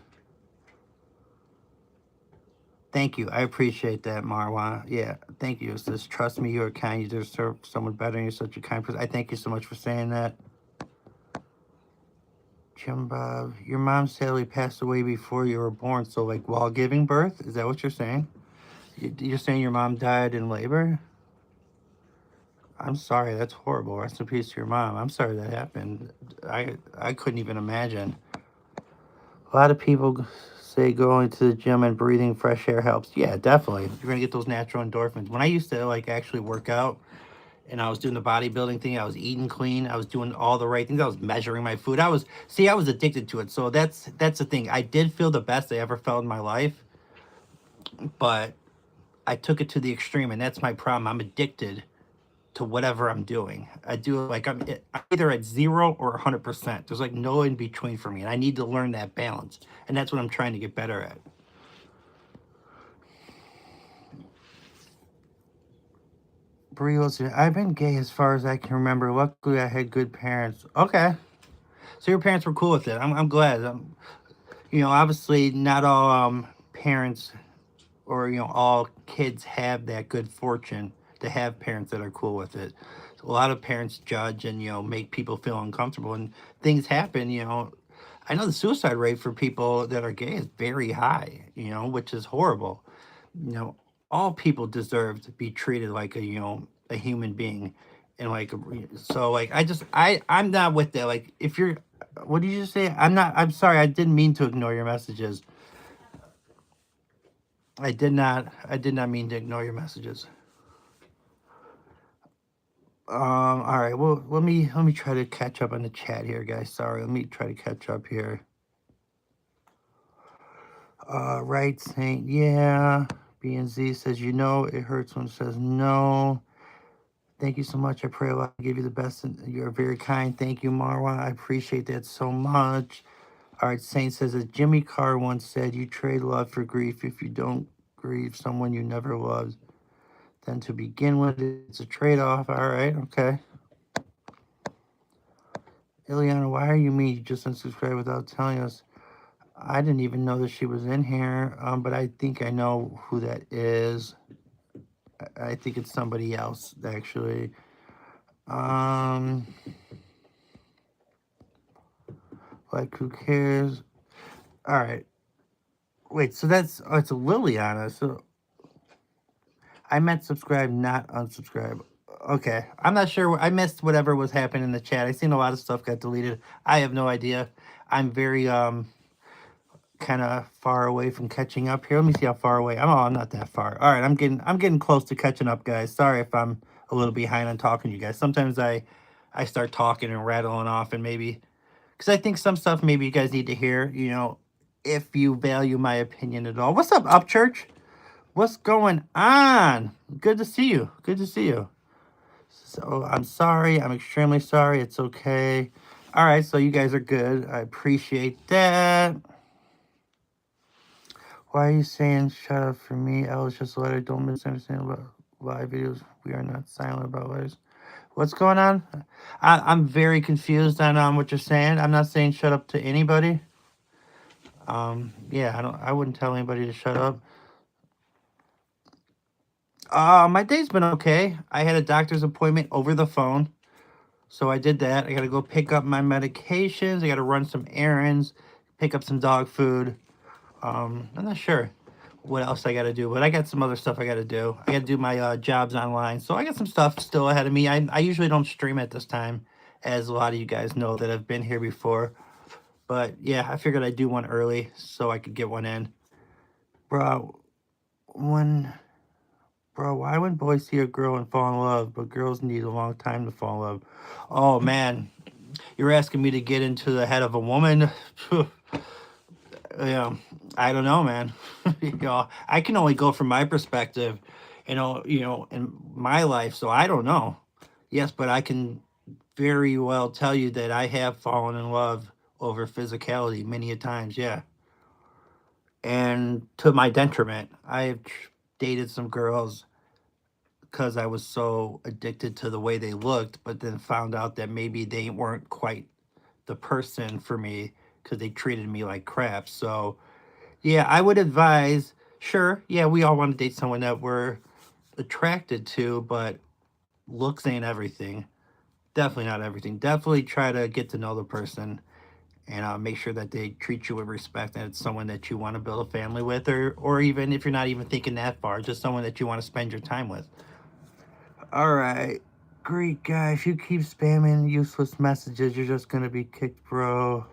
Thank you. I appreciate that, Marwa. Yeah, thank you. It says, "Trust me, you are kind. You deserve someone better, and you're such a kind person." I thank you so much for saying that. Jim Bob, your mom sadly passed away before you were born. So, like, while giving birth? Is that what you're saying? You're saying your mom died in labor? I'm sorry. That's horrible. Rest in peace to your mom. I'm sorry that happened. I couldn't even imagine. A lot of people say going to the gym and breathing fresh air helps. Yeah, definitely. You're gonna get those natural endorphins. When I used to like actually work out and I was doing the bodybuilding thing, I was eating clean, I was doing all the right things, I was measuring my food. I was addicted to it. So that's the thing. I did feel the best I ever felt in my life, but I took it to the extreme, and that's my problem. I'm addicted to whatever I'm doing. I do like I'm either at 0 or 100%. There's like no in between for me, and I need to learn that balance, and that's what I'm trying to get better at. Brios, I've been gay as far as I can remember. Luckily, I had good parents. Okay, so your parents were cool with it. I'm glad. Obviously, not all parents or all kids have that good fortune to have parents that are cool with it. A lot of parents judge and make people feel uncomfortable, and things happen. I know the suicide rate for people that are gay is very high. Which is horrible. All people deserve to be treated like a human being, and like so like I'm not with that. Like if you're, what did you just say? I'm sorry. I didn't mean to ignore your messages. I did not mean to ignore your messages. All right. Well, let me try to catch up on the chat here, guys. Sorry. Let me try to catch up here. Right, Saint. Yeah. B and Z says, it hurts when it says no. Thank you so much. I pray Allah give you the best. And you're very kind. Thank you, Marwa. I appreciate that so much. All right. Saint says, as Jimmy Carr once said, you trade love for grief. If you don't grieve someone you never loved, then to begin with, it's a trade off. All right. Okay. Ileana, why are you mean? You just unsubscribed without telling us. I didn't even know that she was in here, but I think I know who that is. I think it's somebody else, actually. Like, who cares? All right. Wait, so it's a Liliana. So I meant subscribe, not unsubscribe. Okay. I'm not sure. I missed whatever was happening in the chat. I seen a lot of stuff got deleted. I have no idea. I'm very kind of far away from catching up here. Let me see how far away. I'm not that far. All right, I'm getting close to catching up, guys. Sorry if I'm a little behind on talking to you guys. Sometimes I start talking and rattling off, and maybe because I think some stuff maybe you guys need to hear. If you value my opinion at all. What's up, Church? What's going on? Good to see you. Good to see you. So I'm sorry. I'm extremely sorry. It's okay. All right, so you guys are good. I appreciate that. Why are you saying shut up for me? I was just a letter. Don't misunderstand about live videos. We are not silent about letters. What's going on? I'm very confused on what you're saying. I'm not saying shut up to anybody. Yeah, I wouldn't tell anybody to shut up. My day's been okay. I had a doctor's appointment over the phone. So I did that. I got to go pick up my medications. I got to run some errands, pick up some dog food. I'm not sure what else I got to do, but I got some other stuff I got to do. I got to do my jobs online. So I got some stuff still ahead of me. I usually don't stream at this time, as a lot of you guys know that have been here before. But yeah, I figured I'd do one early so I could get one in. Bro, when why when boys see a girl and fall in love, but girls need a long time to fall in love? Oh man, you're asking me to get into the head of a woman. Yeah, I don't know, man. I can only go from my perspective, in my life. So I don't know. Yes, but I can very well tell you that I have fallen in love over physicality many a times. Yeah, and to my detriment, I have dated some girls because I was so addicted to the way they looked, but then found out that maybe they weren't quite the person for me because they treated me like crap. So, yeah, I would advise, sure, yeah, we all want to date someone that we're attracted to, but looks ain't everything. Definitely not everything. Definitely try to get to know the person and make sure that they treat you with respect and it's someone that you want to build a family with, or even if you're not even thinking that far, just someone that you want to spend your time with. All right. Great guy. If you keep spamming useless messages, you're just going to be kicked, bro.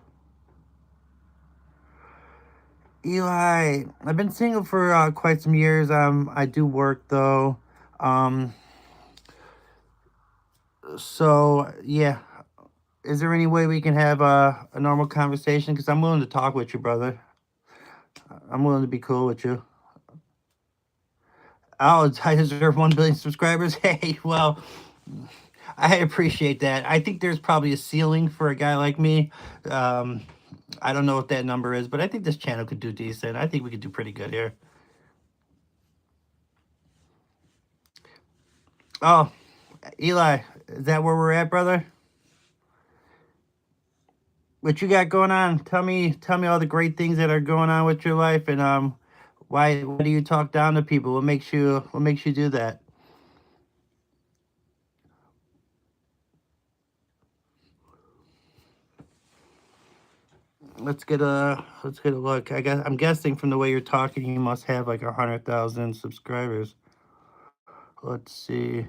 Eli, I've been single for quite some years. I do work though. Um, so yeah, is there any way we can have a normal conversation? Because I'm willing to talk with you, brother. I'm willing to be cool with you. Oh, I deserve 1 billion subscribers. Hey, well, I appreciate that. I think there's probably a ceiling for a guy like me. Um, I don't know what that number is, but I think this channel could do decent. I think we could do pretty good here. Oh, Eli, is that where we're at, brother? What you got going on? Tell me all the great things that are going on with your life, and why do you talk down to people? What makes you do that? Let's get a look. I'm guessing from the way you're talking, you must have like 100,000 subscribers. Let's see.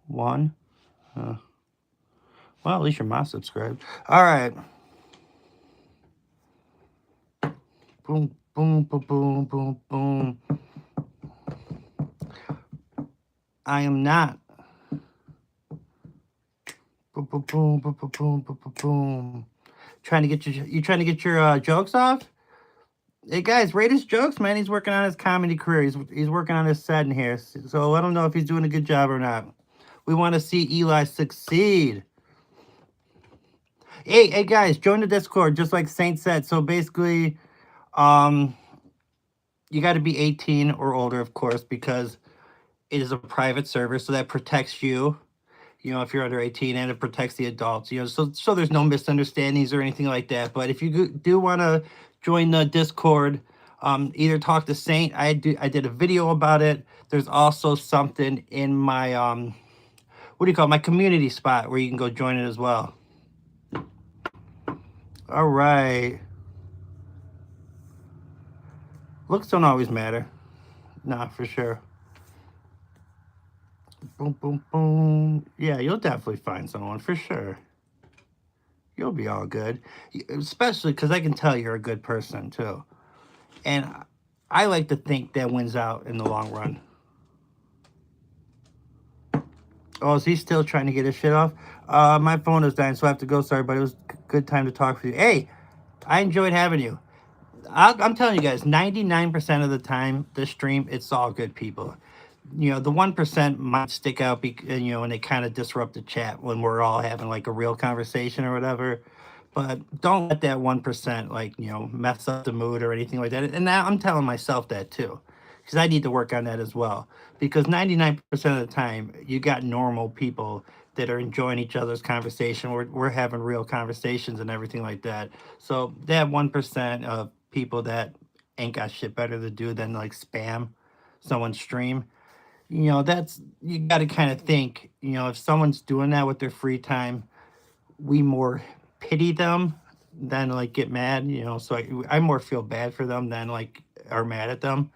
One. Uh, well, at least your mom subscribed. All right. Boom, boom, boom, boom, boom, boom. I am not. Boom, boom, boom, boom, boom, boom, boom, boom, boom. You trying to get your jokes off? Hey guys, rate his jokes, man. He's working on his comedy career. He's working on his set in here. So let him know if he's doing a good job or not. We want to see Eli succeed. Hey guys, join the Discord, just like Saint said. So basically, um, you got to be 18 or older, of course, because it is a private server, so that protects you. If you're under 18, and it protects the adults. So there's no misunderstandings or anything like that. But if you do want to join the Discord, either talk to Saint. I did a video about it. There's also something in my what do you call it? My community spot where you can go join it as well. All right. Looks don't always matter. Nah, for sure. Boom, boom, boom. Yeah, you'll definitely find someone for sure. You'll be all good. Especially because I can tell you're a good person too. And I like to think that wins out in the long run. Oh, is he still trying to get his shit off? My phone is dying, so I have to go. Sorry, but it was a good time to talk with you. Hey, I enjoyed having you. I'm telling you guys, 99% of the time, this stream, it's all good people. The 1% might stick out, and they kind of disrupt the chat when we're all having like a real conversation or whatever. But don't let that 1% mess up the mood or anything like that. And now I'm telling myself that too, because I need to work on that as well. Because 99% of the time, you got normal people that are enjoying each other's conversation. We're having real conversations and everything like that. So that 1% of people that ain't got shit better to do than like spam someone's stream, that's, you got to kind of think, if someone's doing that with their free time, we more pity them than like get mad, so I more feel bad for them than like are mad at them.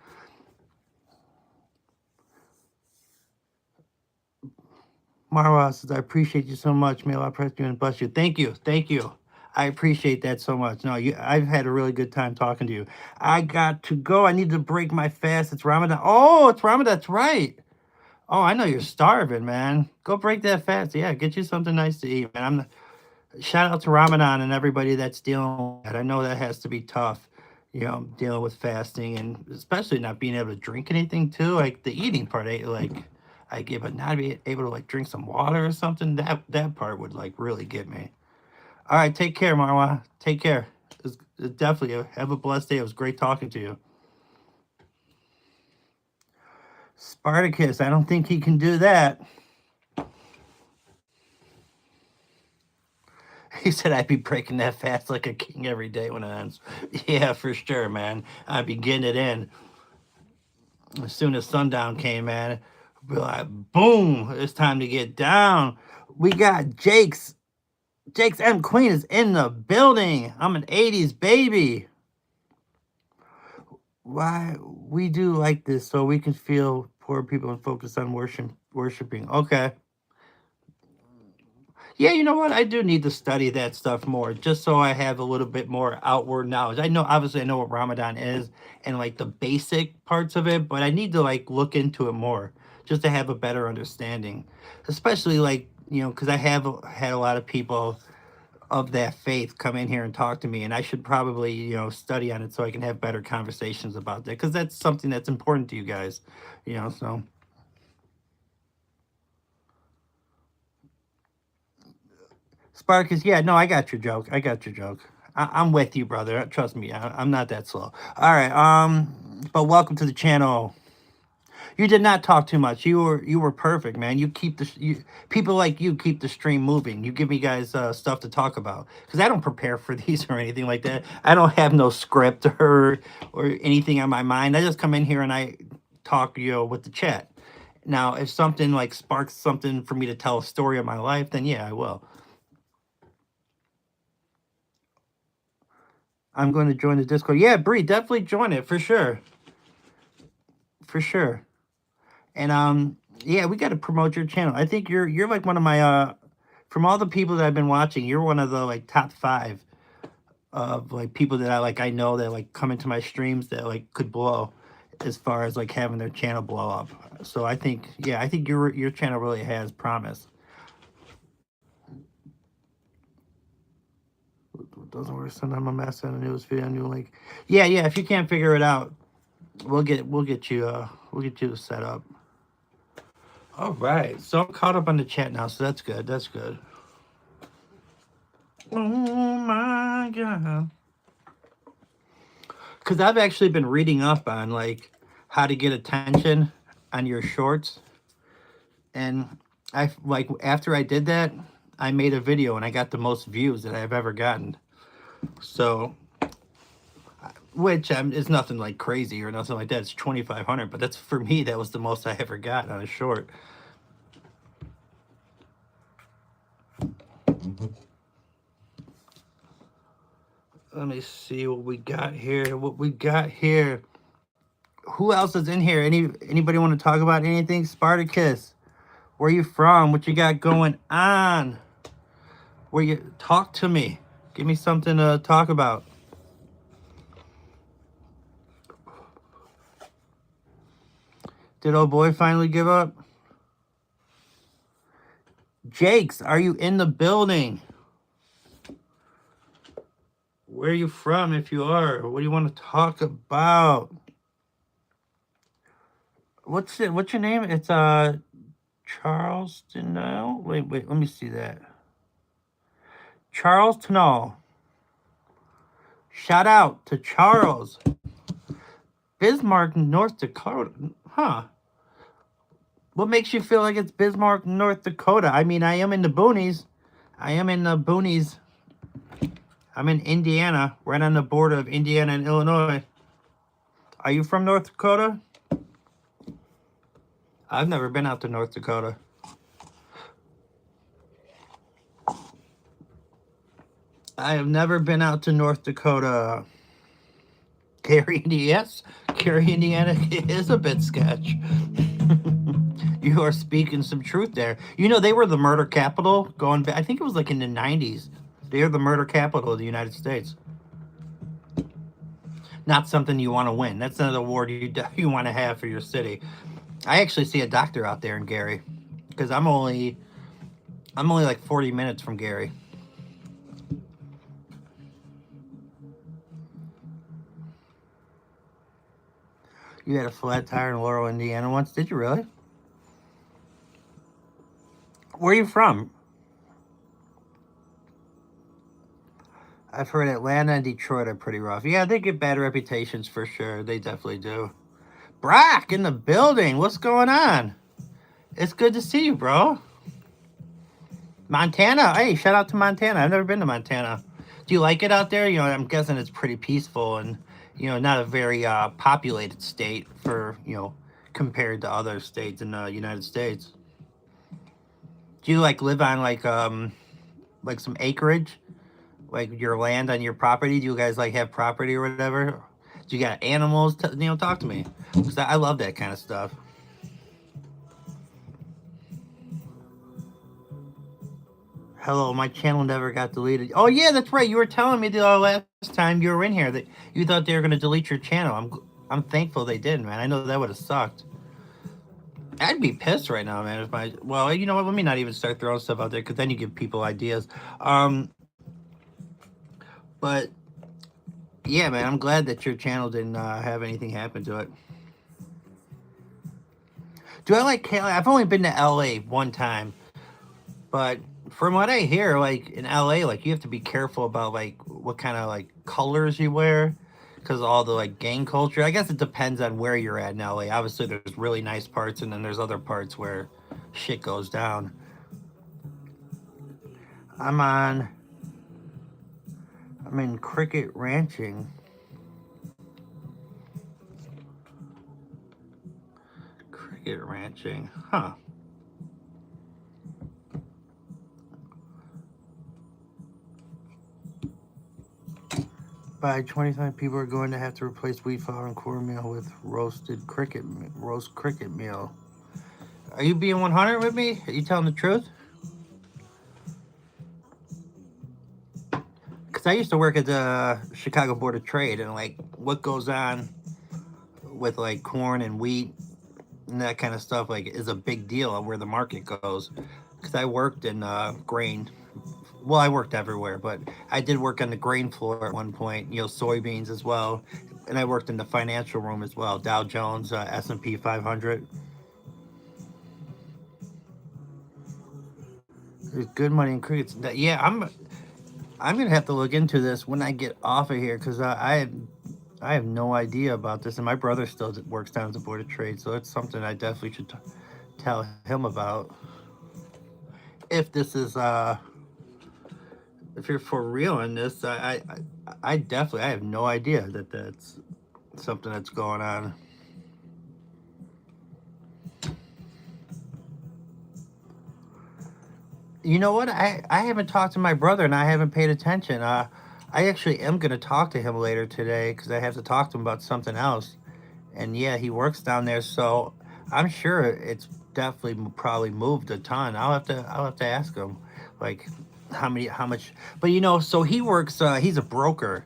Marwa says, I appreciate you so much. May Allah press you and bless you. Thank you. Thank you. I appreciate that so much. No, I've had a really good time talking to you. I got to go. I need to break my fast. It's Ramadan. Oh, it's Ramadan. That's right. Oh, I know you're starving, man. Go break that fast. Yeah, get you something nice to eat, man. Shout out to Ramadan and everybody that's dealing with that. I know that has to be tough, dealing with fasting and especially not being able to drink anything too. Like the eating part, I get, but not be able to like drink some water or something. That part would like really get me. All right, take care, Marwa. Take care. It's definitely have a blessed day. It was great talking to you. Spartacus, I don't think he can do that. He said I'd be breaking that fast like a king every day when it ends. Yeah, for sure, man. I'd be getting it in. As soon as sundown came, man, be like, boom, it's time to get down. We got Jake's M Queen is in the building. I'm an 80s baby. Why we do like this so we can feel poor people and focus on worshiping. Okay. Yeah, you know what? I do need to study that stuff more just so I have a little bit more outward knowledge. Obviously, I know what Ramadan is and like the basic parts of it, but I need to like look into it more just to have a better understanding. Especially like, because I have had a lot of people of that faith come in here and talk to me, and I should probably, study on it so I can have better conversations about that because that's something that's important to you guys, so. Sparkus, yeah, no, I got your joke. I got your joke. I'm with you, brother. Trust me, I'm not that slow. All right, but welcome to the channel. You did not talk too much. You were perfect, man. You keep people like you keep the stream moving. You give me guys stuff to talk about because I don't prepare for these or anything like that. I don't have no script or anything on my mind. I just come in here and I talk, with the chat. Now, if something like sparks something for me to tell a story of my life, then yeah, I will. I'm going to join the Discord. Yeah, Bree, definitely join it for sure. For sure. And yeah, we got to promote your channel. I think you're like one of my from all the people that I've been watching, you're one of the like top 5 of like people that I know that like come into my streams that like could blow as far as like having their channel blow up. So I think your channel really has promise. Doesn't work. Sometimes I'm messing on a news video, new link. Yeah, if you can't figure it out, we'll get you set up. All right, so I'm caught up on the chat now, so that's good. That's good. Oh my god! Because I've actually been reading up on like how to get attention on your shorts, and I like after I did that, I made a video and I got the most views that I've ever gotten. So, which is nothing like crazy or nothing like that. It's 2,500, but that's for me. That was the most I ever got on a short. Let me see what we got here. Who else is in here? Anybody want to talk about anything? Spartacus, where you from? What you got going on? Where you talk to me? Give me something to talk about. Did old boy finally give up? Jakes, are you in the building? Where are you from if you are? What do you want to talk about? What's it? What's your name? It's Charleston. No, wait. Let me see that. Charles Tunnell. Shout out to Charles. Bismarck, North Dakota. Huh. What makes you feel like it's Bismarck, North Dakota? I mean, I am in the boonies. I am in the boonies. I'm in Indiana, right on the border of Indiana and Illinois. Are you from North Dakota? I've never been out to North Dakota. I have never been out to North Dakota. Gary, yes, Gary, Indiana is a bit sketch. You are speaking some truth there. You know, they were the murder capital going back. I think it was like in the 90s. They are the murder capital of the United States. Not something you want to win. That's not an award you want to have for your city. I actually see a doctor out there in Gary because I'm only like 40 minutes from Gary. You had a flat tire in Laurel, Indiana once? Did you really? Where are you from? I've heard Atlanta and Detroit are pretty rough. Yeah, they get bad reputations for sure. They definitely do. Brock in the building. What's going on? It's good to see you, bro. Montana. Hey, shout out to Montana. I've never been to Montana. Do you like it out there? You know, I'm guessing it's pretty peaceful and, you know, not a very populated state for, you know, compared to other states in the United States. Do you like live on like some acreage? Like your land on your property? Do you guys like have property or whatever? Do you got animals? You know, talk to me. Because I love that kind of stuff. Hello, my channel never got deleted. Oh yeah, that's right. You were telling me the last time you were in here that you thought they were going to delete your channel. I'm thankful they did, man. I know that would have sucked. I'd be pissed right now, man. If my well, you know what? Let me not even start throwing stuff out there because then you give people ideas. But yeah, man, I'm glad that your channel didn't have anything happen to it. Do I like Cali? I've only been to LA one time, but from what I hear, like in LA, like you have to be careful about like what kind of like colors you wear because all the like gang culture. I guess it depends on where you're at in LA. Obviously, there's really nice parts, and then there's other parts where shit goes down. I'm on. I'm in Cricket Ranching. Cricket Ranching, huh? By 25, people are going to have to replace wheat flour and cornmeal with roast cricket meal. Are you being 100 with me? Are you telling the truth? Because I used to work at the Chicago Board of Trade, and like what goes on with like corn and wheat and that kind of stuff like is a big deal on where the market goes. Because I worked in grain. Well, I worked everywhere, but I did work on the grain floor at one point. You know, soybeans as well, and I worked in the financial room as well. Dow Jones, S&P 500. There's good money in crickets. Yeah, I'm gonna have to look into this when I get off of here because I have no idea about this, and my brother still works down at the Board of Trade, so it's something I definitely should tell him about. If this is if you're for real in this, I definitely I have no idea that that's something that's going on. You know what? I haven't talked to my brother and I haven't paid attention. I actually am going to talk to him later today because I have to talk to him about something else. And yeah, he works down there, so I'm sure it's definitely probably moved a ton. I'll have to ask him. Like, how much. But you know, so he works. He's a broker.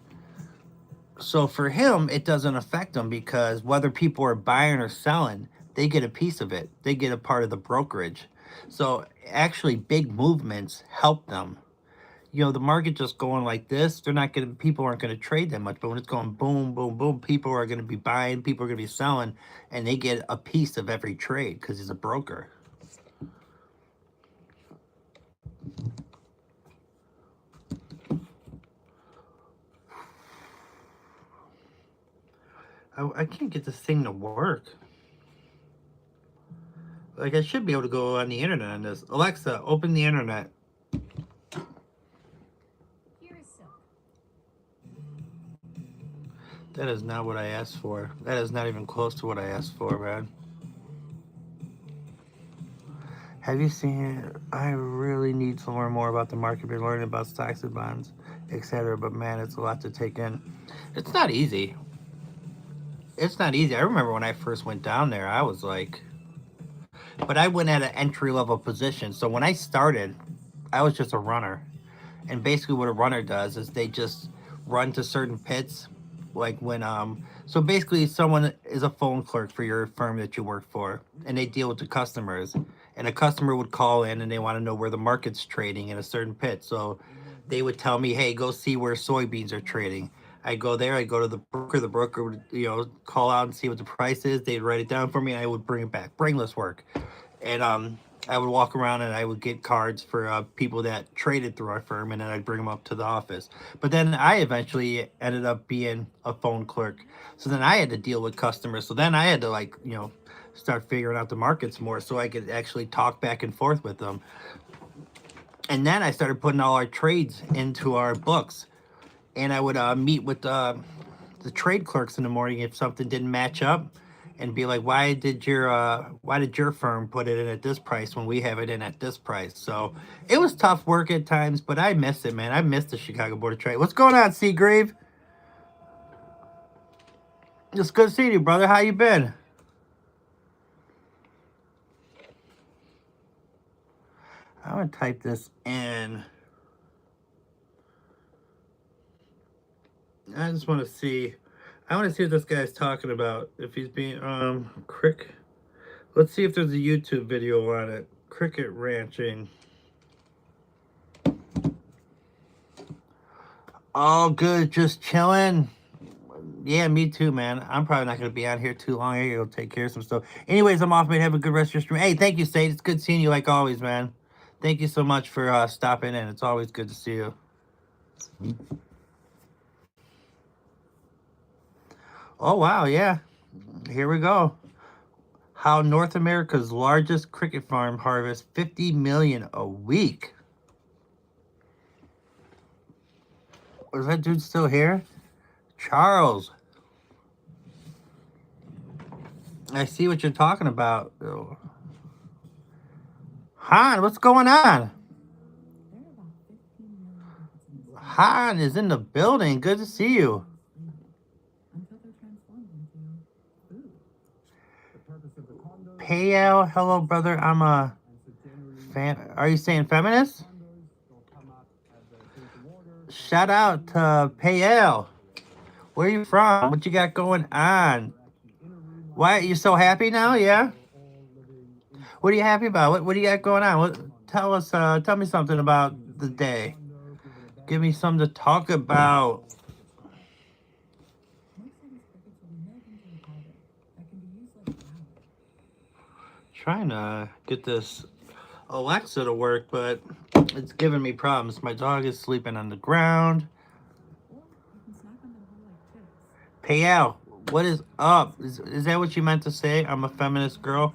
So for him, it doesn't affect him because whether people are buying or selling, they get a piece of it. They get a part of the brokerage. So actually, big movements help them. You know, the market just going like this, they're not going to, people aren't going to trade that much. But when it's going boom, boom, boom, people are going to be buying, people are going to be selling, and they get a piece of every trade because he's a broker. I can't get this thing to work. Like, I should be able to go on the internet on this. Alexa, open the internet. That is not what I asked for. That is not even close to what I asked for, man. Have you seen? I really need to learn more about the market. Been learning about stocks and bonds, etc. But man, it's a lot to take in. It's not easy. It's not easy. I remember when I first went down there, I was like, but I went at an entry level position. So when I started, I was just a runner. And basically what a runner does is they just run to certain pits, like when so basically someone is a phone clerk for your firm that you work for, and they deal with the customers, and a customer would call in and they want to know where the market's trading in a certain pit. So they would tell me, hey, go see where soybeans are trading. I go there, I go to the broker would, call out and see what the price is. They'd write it down for me and I would bring it back. Brainless work. And I would walk around and I would get cards for people that traded through our firm, and then I'd bring them up to the office. But then I eventually ended up being a phone clerk. So then I had to deal with customers. So then I had to, like, start figuring out the markets more so I could actually talk back and forth with them. And then I started putting all our trades into our books. And I would meet with the trade clerks in the morning if something didn't match up, and be like, why did your firm put it in at this price when we have it in at this price? So it was tough work at times, but I missed it, man. I missed the Chicago Board of Trade. What's going on, Seagrave? It's good seeing you, brother. How you been? I'm gonna type this in. I just want to see. I want to see what this guy's talking about. If he's being crick. Let's see if there's a YouTube video on it. Cricket ranching. All good, just chilling. Yeah, me too, man. I'm probably not going to be out here too long. I gotta go take care of some stuff. Anyways, I'm off, man. Have a good rest of your stream. Hey, thank you, Sage. It's good seeing you like always, man. Thank you so much for stopping in. It's always good to see you. Oh, wow, yeah. Here we go. How North America's largest cricket farm harvests 50 million a week. Is that dude still here? Charles. I see what you're talking about. Han, what's going on? Han is in the building. Good to see you. Payal, hello, brother. I'm a fan. Are you saying feminist? Shout out to Payal. Where are you from? What you got going on? Why are you so happy now? Yeah. What are you happy about? What do you got going on? Tell me something about the day. Give me something to talk about. Trying to get this Alexa to work, but it's giving me problems. My dog is sleeping on the ground. Payal, what is up? Is that what you meant to say? I'm a feminist girl.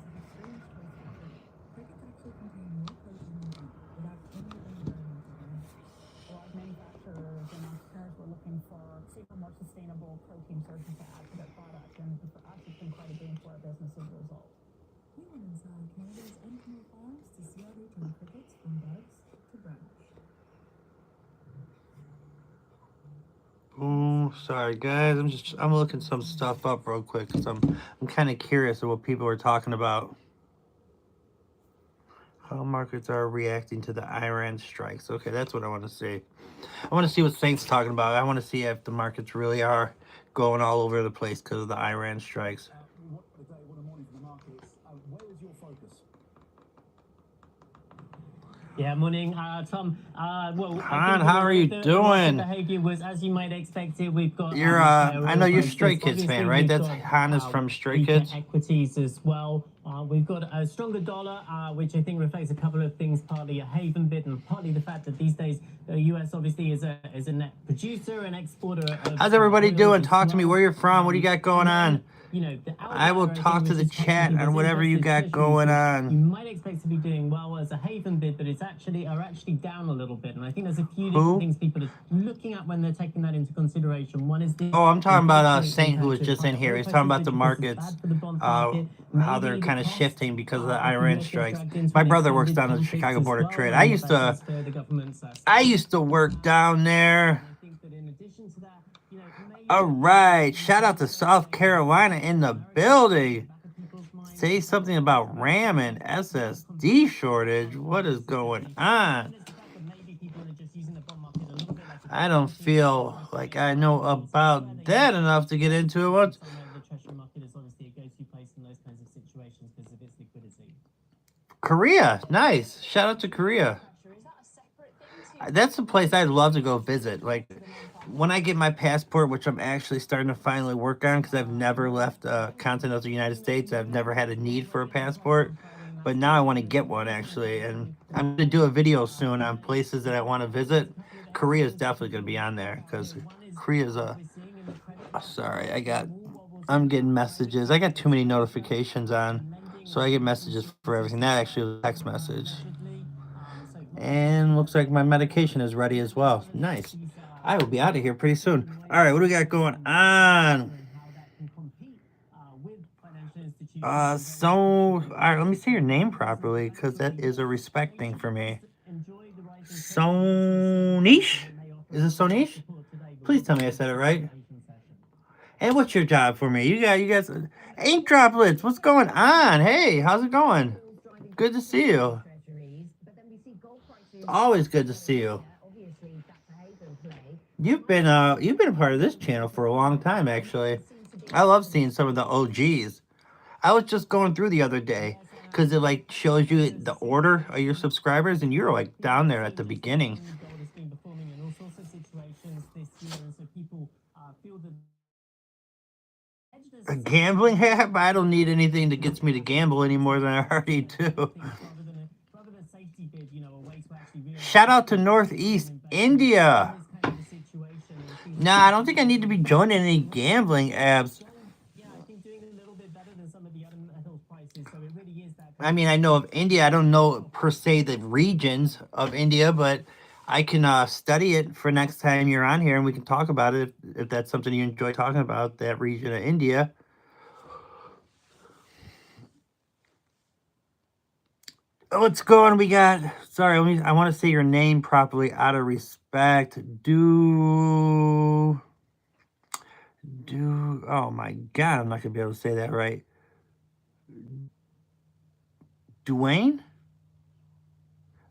Oh, sorry guys. I'm looking some stuff up real quick because I'm kind of curious of what people are talking about. How markets are reacting to the Iran strikes. Okay, that's what I want to see. I want to see what Saint's talking about. I want to see if the markets really are going all over the place because of the Iran strikes. What a morning for the markets. Where is your focus? Yeah, morning, Tom. Well, Han, how are you doing? The behavior was, as you might expect it. We've got. You're, I know you're Stray Kids fan, right? That's Han is from Stray Kids. Equities as well. We've got a stronger dollar, which I think reflects a couple of things. Partly a haven bid, and partly the fact that these days the U.S. obviously is a net producer and exporter. How's everybody doing? Talk to me. Where you're from? What do you got going on? You know, I will talk to the chat on whatever you got going on. You might expect to be doing well as a haven bid, but it's actually down a little bit. And I think there's a few different things people are looking at when they're taking that into consideration. One is the I'm talking about Saint, who was just in here. He's talking about the markets, how they're kind of shifting because of the Iran strikes. My brother works down at the Chicago Board of Trade. I used to work down there. All right, shout out to South Carolina in the building. Say something about RAM and SSD shortage. What is going on? I don't feel like I know about that enough to get into it. What? Korea, nice. Shout out to Korea. That's a place I'd love to go visit. Like, when I get my passport, which I'm actually starting to finally work on because I've never left the continent of the United States. I've never had a need for a passport, but now I want to get one actually. And I'm going to do a video soon on places that I want to visit. Korea is definitely going to be on there because Korea's sorry, I'm getting messages. I got too many notifications on, so I get messages for everything. That actually was a text message. And looks like my medication is ready as well. Nice. I will be out of here pretty soon. All right, what do we got going on? All right, let me say your name properly because that is a respect thing for me. Sonish? Is it Sonish? Please tell me I said it right. And what's your job for me? You guys, ink droplets. What's going on? Hey, how's it going? Good to see you. Always good to see you. You've been a part of this channel for a long time, actually. I love seeing some of the OGs. I was just going through the other day because it like shows you the order of your subscribers, and you're like down there at the beginning. A gambling app? I don't need anything that gets me to gamble any more than I already do. Shout out to Northeast India. Nah, I don't think I need to be joining any gambling apps. I mean, I know of India. I don't know per se the regions of India, but I can study it for next time you're on here, and we can talk about it if that's something you enjoy talking about, that region of India. What's going on? We got, sorry, I want to say your name properly out of respect. Oh my God, I'm not going to be able to say that right. Dwayne?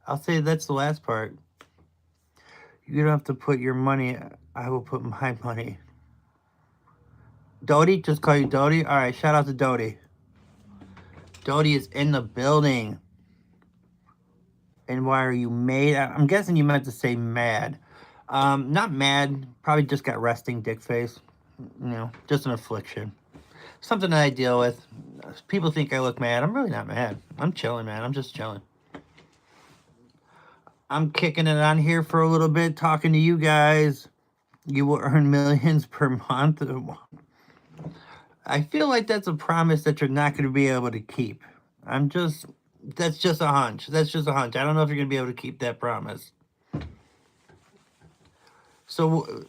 I'll say that's the last part. You don't have to put your money, I will put my money. Dodie? Just call you Dodie? All right, shout out to Dodie. Dodie is in the building. And why are you made? I'm guessing you meant to say mad. Not mad. Probably just got resting dick face. You know, just an affliction. Something that I deal with. People think I look mad. I'm really not mad. I'm chilling, man. I'm just chilling. I'm kicking it on here for a little bit, talking to you guys. You will earn millions per month. I feel like that's a promise that you're not going to be able to keep. That's just a hunch. That's just a hunch. I don't know if you're going to be able to keep that promise. So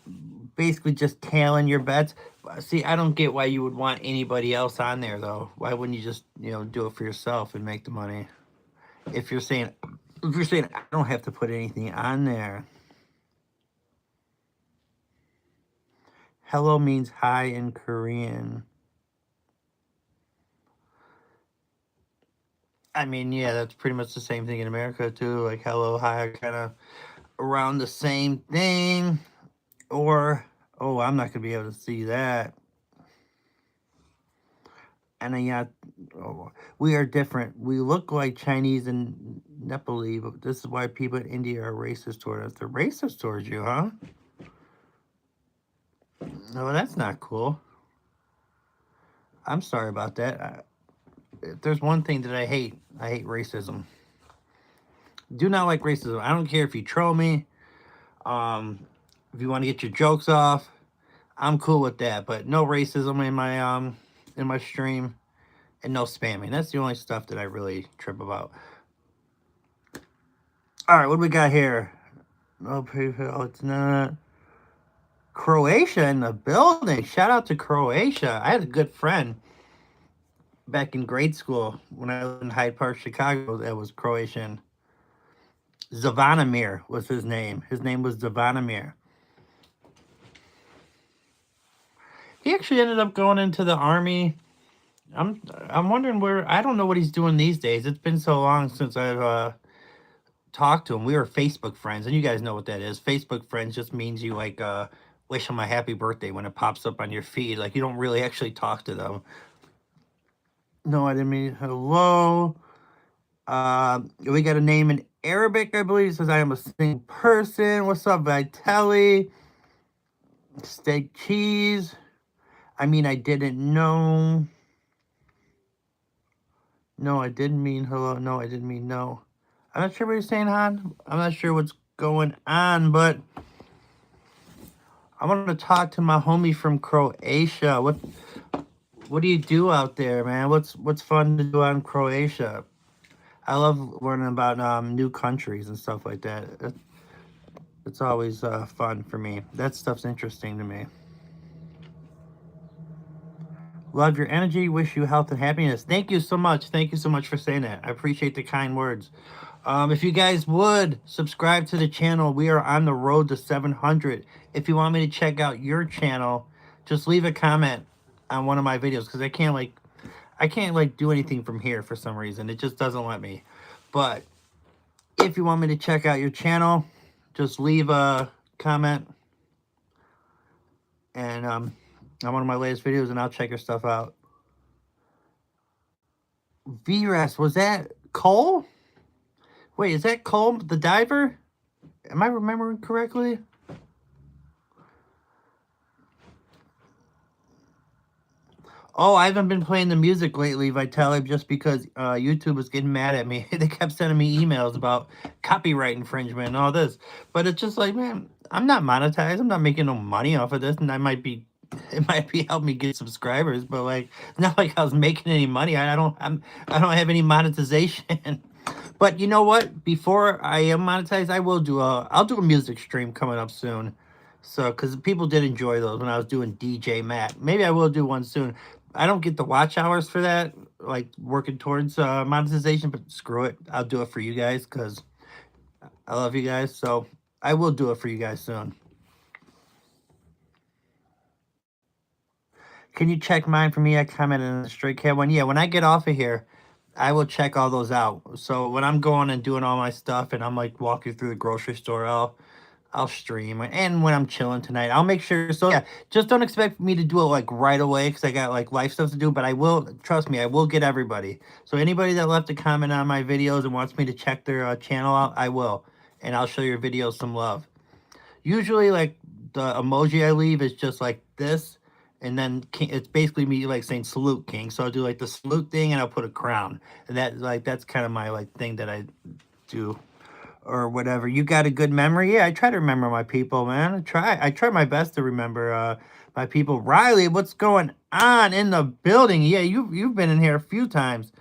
basically just tailing your bets. See, I don't get why you would want anybody else on there, though. Why wouldn't you just, do it for yourself and make the money? If you're saying I don't have to put anything on there. Hello means hi in Korean. I mean, yeah, that's pretty much the same thing in America too. Like hello, hi, kind of around the same thing. Or oh, I'm not gonna be able to see that. And then yeah, oh, we are different. We look like Chinese and Nepali, but this is why people in India are racist toward us. They're racist towards you, huh? No, that's not cool. I'm sorry about that. If there's one thing that I hate racism. Do not like racism. I don't care if you troll me. Um, if you want to get your jokes off, I'm cool with that. But no racism in my stream, and no spamming. That's the only stuff that I really trip about. All right, what do we got here? No PayPal. It's not. Croatia in the building. Shout out to Croatia. I had a good friend back in grade school when I lived in Hyde Park, Chicago. That was Croatian. Zavanamir was his name. His name was Zavanamir. He actually ended up going into the army. I'm wondering where. I don't know what he's doing these days. It's been so long since I've talked to him. We were Facebook friends, and you guys know what that is. Facebook friends just means you like wish them a happy birthday when it pops up on your feed. Like you don't really actually talk to them. No, I didn't mean hello. We got a name in Arabic, I believe. It says I am a single person. What's up, Vitelli? Steak cheese. I mean, I didn't know. No, I didn't mean hello. No, I didn't mean no. I'm not sure what you're saying, Han. I'm not sure what's going on, but I want to talk to my homie from Croatia. What do you do out there, man? What's fun to do out in Croatia? I love learning about new countries and stuff like that. It's always fun for me. That stuff's interesting to me. Love your energy. Wish you health and happiness. Thank you so much. Thank you so much for saying that. I appreciate the kind words. If you guys would subscribe to the channel, we are on the road to 700. If you want me to check out your channel, just leave a comment on one of my videos because I can't like do anything from here for some reason. It just doesn't let me. But if you want me to check out your channel, just leave a comment and on one of my latest videos, and I'll check your stuff out. VRS, was that Cole? Wait, is that Cole the diver? Am I remembering correctly? Oh, I haven't been playing the music lately, Vitaly, just because YouTube was getting mad at me. They kept sending me emails about copyright infringement and all this. But it's just like, man, I'm not monetized. I'm not making no money off of this, and it might be helping me get subscribers, but like, it's not like I was making any money. I don't have any monetization. But you know what? Before I am monetized, I'll do a music stream coming up soon. So, because people did enjoy those when I was doing DJ Matt. Maybe I will do one soon. I don't get the watch hours for that, like working towards monetization, but screw it. I'll do it for you guys because I love you guys. So I will do it for you guys soon. Can you check mine for me? I commented on the Stray Cat one. Yeah, when I get off of here, I will check all those out. So when I'm going and doing all my stuff and I'm like walking through the grocery store, I'll stream, and when I'm chilling tonight, I'll make sure. So yeah, just don't expect me to do it like right away because I got like life stuff to do. But I will, trust me, I will get everybody. So anybody that left a comment on my videos and wants me to check their channel out, I will, and I'll show your videos some love. Usually, like the emoji I leave is just like this, and then it's basically me like saying salute king. So I'll do like the salute thing, and I'll put a crown, and that's kind of my like thing that I do or whatever. You got a good memory? Yeah, I try to remember my people, man. I try my best to remember my people. Riley, what's going on in the building? Yeah, you've been in here a few times.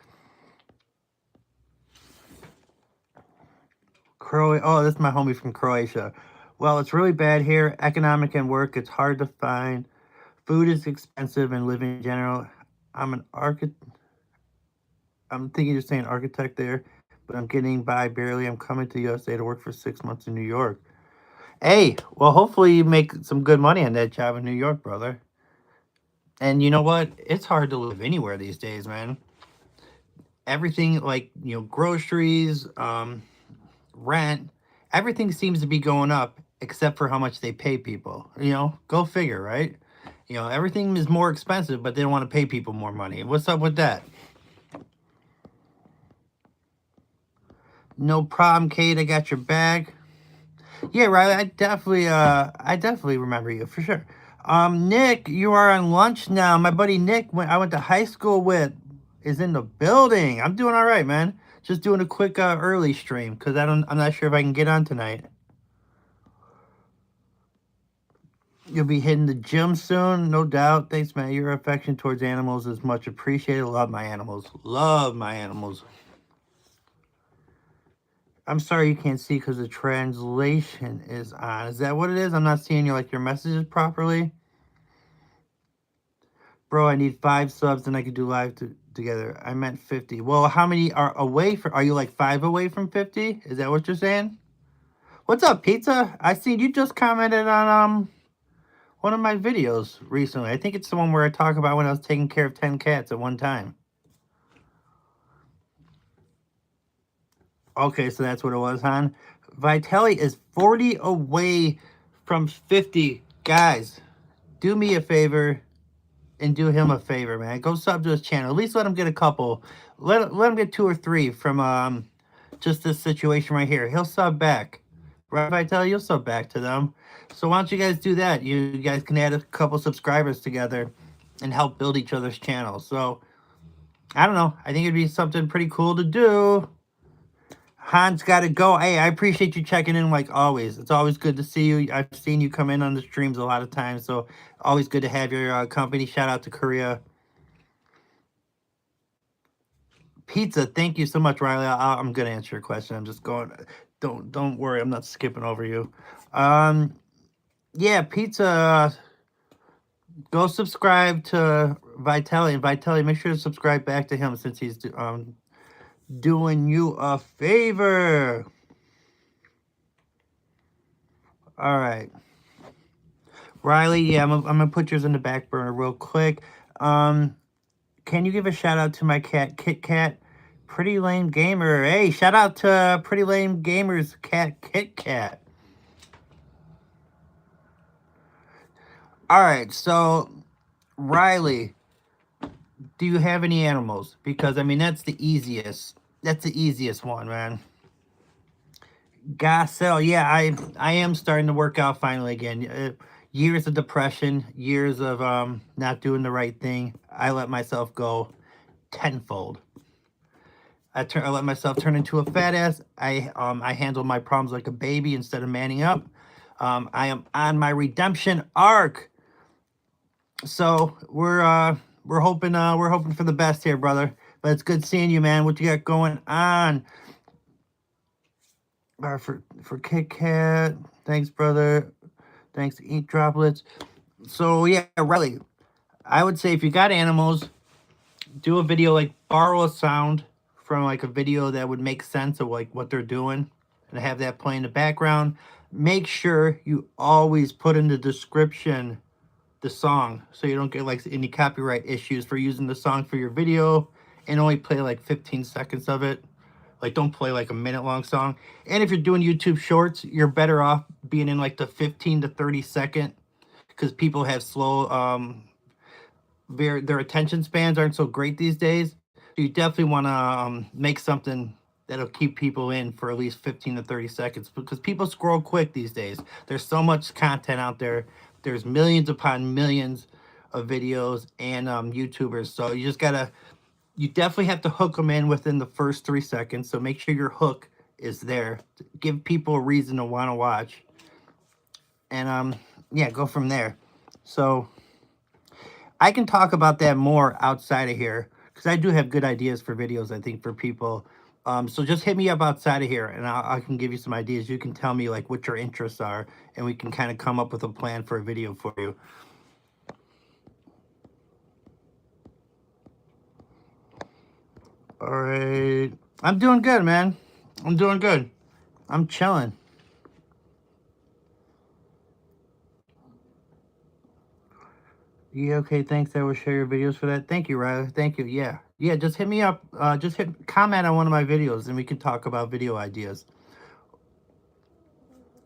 Oh, this is my homie from Croatia. Well, it's really bad here. Economic and work, it's hard to find. Food is expensive and living in general. I'm an architect. I'm thinking you're saying architect there, but I'm getting by barely. I'm coming to USA to work for 6 months in New York. Hey, well, hopefully you make some good money on that job in New York, brother. And you know what? It's hard to live anywhere these days, man. everything, like, groceries, rent, everything seems to be going up except for how much they pay people. Go figure, right? Everything is more expensive, but they don't want to pay people more money. What's up with that? No problem, Kate. I got your bag. Yeah, Riley. I definitely remember you for sure. Nick, you are on lunch now. My buddy Nick, I went to high school with, is in the building. I'm doing all right, man. Just doing a quick early stream because I'm not sure if I can get on tonight. You'll be hitting the gym soon, no doubt. Thanks, man. Your affection towards animals is much appreciated. Love my animals. Love my animals. I'm sorry you can't see because the translation is on. Is that what it is? I'm not seeing your messages properly. Bro, I need 5 subs and I could do live together. I meant 50. Well, how many are away from? Are you like 5 away from 50? Is that what you're saying? What's up, Pizza? I seen you just commented on one of my videos recently. I think it's the one where I talk about when I was taking care of 10 cats at one time. Okay, so that's what it was, hon. Vitelli is 40 away from 50. Guys, do me a favor and do him a favor, man. Go sub to his channel. At least let him get a couple. Let him get 2 or 3 from just this situation right here. He'll sub back. Right, Vitelli? You'll sub back to them. So why don't you guys do that? You guys can add a couple subscribers together and help build each other's channels. So, I don't know. I think it'd be something pretty cool to do. Hans got to go. Hey, I appreciate you checking in like always. It's always good to see you. I've seen you come in on the streams a lot of times, so always good to have your company. Shout out to Korea. Pizza, thank you so much, Riley. I'm gonna answer your question. I'm just going. Don't worry. I'm not skipping over you. Yeah, Pizza. Go subscribe to Vitelli, and Vitelli, make sure to subscribe back to him since he's doing you a favor. All right. Riley, yeah, I'm gonna put yours in the back burner real quick. Can you give a shout out to my cat, Kit Kat? Pretty Lame Gamer. Hey, shout out to Pretty Lame Gamer's cat, Kit Kat. All right, so Riley, do you have any animals? Because I mean, that's the easiest. That's the easiest one, man. Gassel, yeah, I am starting to work out finally again. Years of depression, years of not doing the right thing. I let myself go tenfold. I let myself turn into a fat ass. I handle my problems like a baby instead of manning up. I am on my redemption arc. So we're hoping for the best here, brother. But it's good seeing you, man. What you got going on? For Kit Kat. Thanks, brother. Thanks, Eat Droplets. So yeah, Riley, I would say if you got animals, do a video, like borrow a sound from like a video that would make sense of like what they're doing and have that play in the background. Make sure you always put in the description the song so you don't get like any copyright issues for using the song for your video, and only play like 15 seconds of it. Like, don't play like a minute long song. And if you're doing YouTube shorts, you're better off being in like the 15 to 30 second, because people have slow their attention spans aren't so great these days. So you definitely want to make something that'll keep people in for at least 15 to 30 seconds, because people scroll quick these days. There's so much content out there. There's millions upon millions of videos and YouTubers. So you definitely have to hook them in within the first 3 seconds. So make sure your hook is there to give people a reason to want to watch. And yeah, go from there. So I can talk about that more outside of here, because I do have good ideas for videos, I think, for people. So just hit me up outside of here, and I can give you some ideas. You can tell me like what your interests are, and we can kind of come up with a plan for a video for you. All right. I'm doing good, man. I'm doing good. I'm chilling. Yeah, okay, thanks. I will share your videos for that. Thank you, Riley. Thank you. Yeah, Yeah, just hit me up. Just hit comment on one of my videos, and we can talk about video ideas.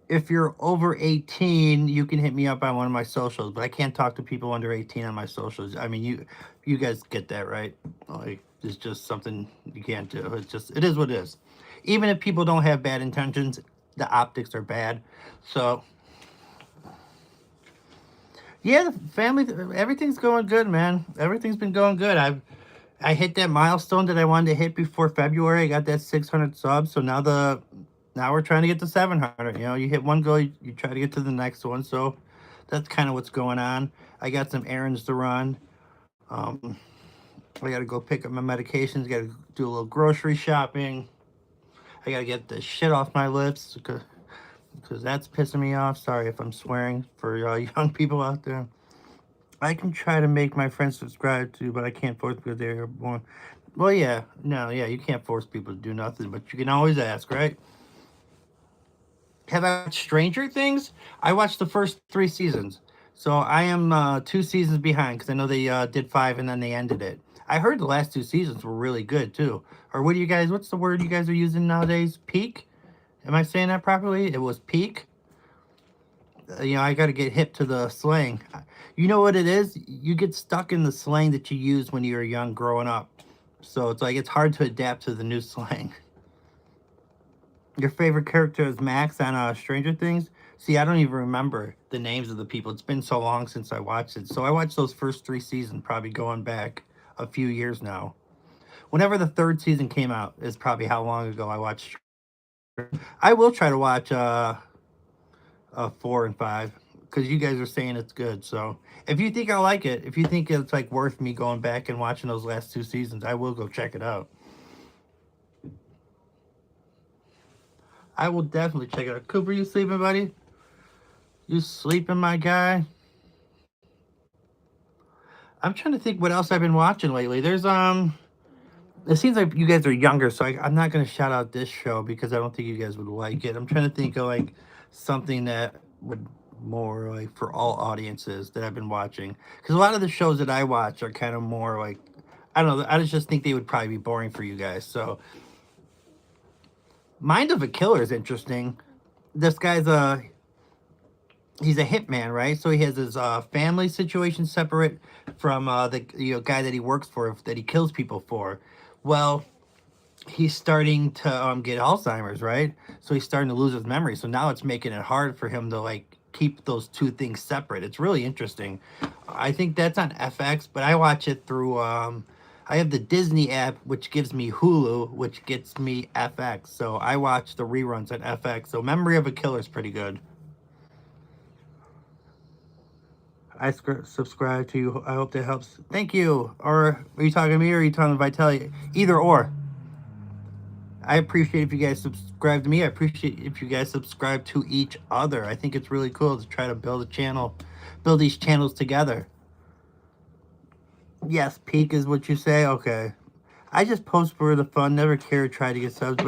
If you're over 18, you can hit me up on one of my socials, but I can't talk to people under 18 on my socials. I mean, you guys get that, right? Like, it's just something you can't do. It is what it is. Even if people don't have bad intentions, the optics are bad. So, yeah, the family, everything's going good, man. Everything's been going good. I hit that milestone that I wanted to hit before February. I got that 600 subs. So now we're trying to get to 700. You know, you hit one goal, you try to get to the next one. So that's kind of what's going on. I got some errands to run. Um, I got to go pick up my medications. Got to do a little grocery shopping. I got to get the shit off my lips because that's pissing me off. Sorry if I'm swearing for young people out there. I can try to make my friends subscribe to, but I can't force because they're born. Well, yeah, no, yeah, you can't force people to do nothing, but you can always ask, right? Have I watched Stranger Things? I watched the first 3 seasons. So I am 2 seasons behind because I know they did 5 and then they ended it. I heard the last 2 seasons were really good too. Or what's the word you guys are using nowadays? Peak? Am I saying that properly? It was peak? You know, I got to get hip to the slang. You know what it is? You get stuck in the slang that you used when you were young growing up. So it's like it's hard to adapt to the new slang. Your favorite character is Max on Stranger Things? See, I don't even remember the names of the people. It's been so long since I watched it. So I watched those first 3 seasons, probably going back a few years now. Whenever the third season came out is probably how long ago I watched. I will try to watch 4 and 5 because you guys are saying it's good. So if you think I like it, if you think it's like worth me going back and watching those last 2 seasons, I will go check it out. I will definitely check it out. Cooper, you sleeping, buddy? You sleeping, my guy? I'm trying to think what else I've been watching lately. It seems like you guys are younger, so I'm not gonna shout out this show because I don't think you guys would like it. I'm trying to think of like something that would more like for all audiences that I've been watching. Because a lot of the shows that I watch are kind of more like I don't know. I just think they would probably be boring for you guys. So Mind of a Killer is interesting. This guy's he's a hitman, right? So he has his family situation separate from the guy that he works for, that he kills people for. Well, he's starting to get Alzheimer's, right? So he's starting to lose his memory. So now it's making it hard for him to like keep those two things separate. It's really interesting. I think that's on FX, but I watch it through. I have the Disney app, which gives me Hulu, which gets me FX. So I watch the reruns on FX. So Memory of a Killer is pretty good. I subscribe to you. I hope that helps. Thank you. Or are you talking to me or are you talking to Vitaly? Either or. I appreciate if you guys subscribe to me. I appreciate if you guys subscribe to each other. I think it's really cool to try to build a channel, build these channels together. Yes, peak is what you say? Okay. I just post for the fun, never care, try to get subs,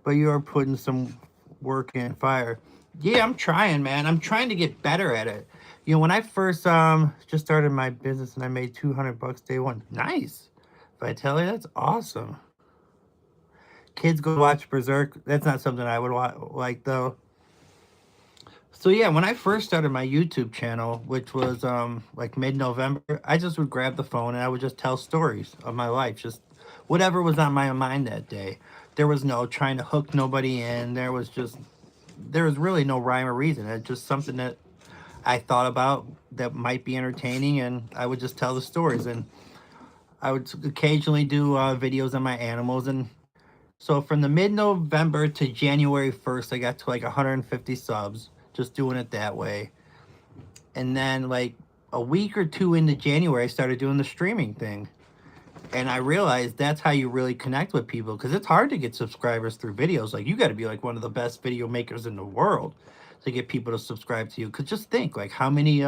but you are putting some work in fire. Yeah, I'm trying, man. I'm trying to get better at it. You know, when I first just started my business and I made $200 day one. Nice. Vitaly, that's awesome. Kids go watch Berserk. That's not something I would like though. So yeah, when I first started my YouTube channel, which was like mid-November, I just would grab the phone and I would just tell stories of my life, just whatever was on my mind that day. There was no trying to hook nobody in. There was really no rhyme or reason. It's just something that I thought about that might be entertaining, and I would just tell the stories. And I would occasionally do videos on my animals. And so from the mid-November to January 1st, I got to like 150 subs, just doing it that way. And then like a week or two into January, I started doing the streaming thing. And I realized that's how you really connect with people, because it's hard to get subscribers through videos. Like, you got to be like one of the best video makers in the world to get people to subscribe to you. Because just think, like, how many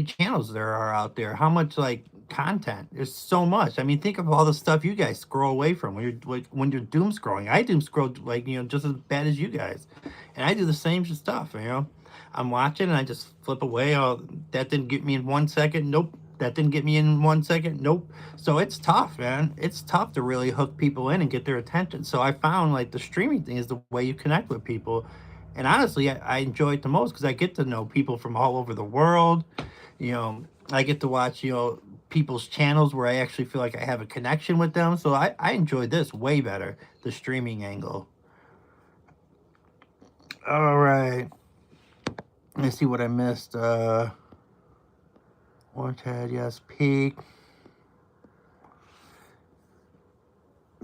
channels there are out there, how much like content. There's so much. I mean, think of all the stuff you guys scroll away from when you're doom scrolling. I doom scroll like just as bad as you guys, and I do the same stuff. I'm watching and I just flip away. Oh, that didn't get me in 1 second. Nope, That didn't get me in 1 second. Nope. So it's tough, man. It's tough to really hook people in and get their attention. So I found like the streaming thing is the way you connect with people. And honestly, I enjoy it the most because I get to know people from all over the world. You know, I get to watch, people's channels where I actually feel like I have a connection with them. So I enjoy this way better, the streaming angle. All right. Let me see what I missed. Wanted, yes, peak.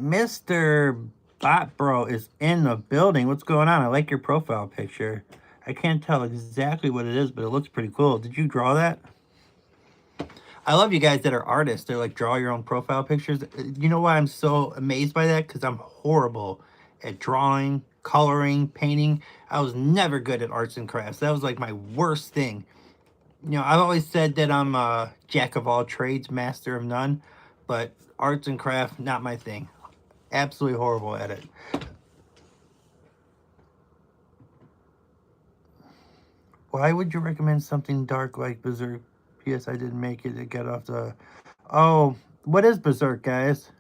Mr. Bot Bro is in the building. What's going on? I like your profile picture. I can't tell exactly what it is, but it looks pretty cool. Did you draw that? I love you guys that are artists. They're like, draw your own profile pictures. You know why I'm so amazed by that? Because I'm horrible at drawing, coloring, painting. I was never good at arts and crafts. That was like my worst thing. I've always said that I'm a jack of all trades, master of none, but arts and craft, not my thing. Absolutely horrible at it. Why would you recommend something dark like Berserk? P.S. I didn't make it to get off the... Oh, what is Berserk, guys?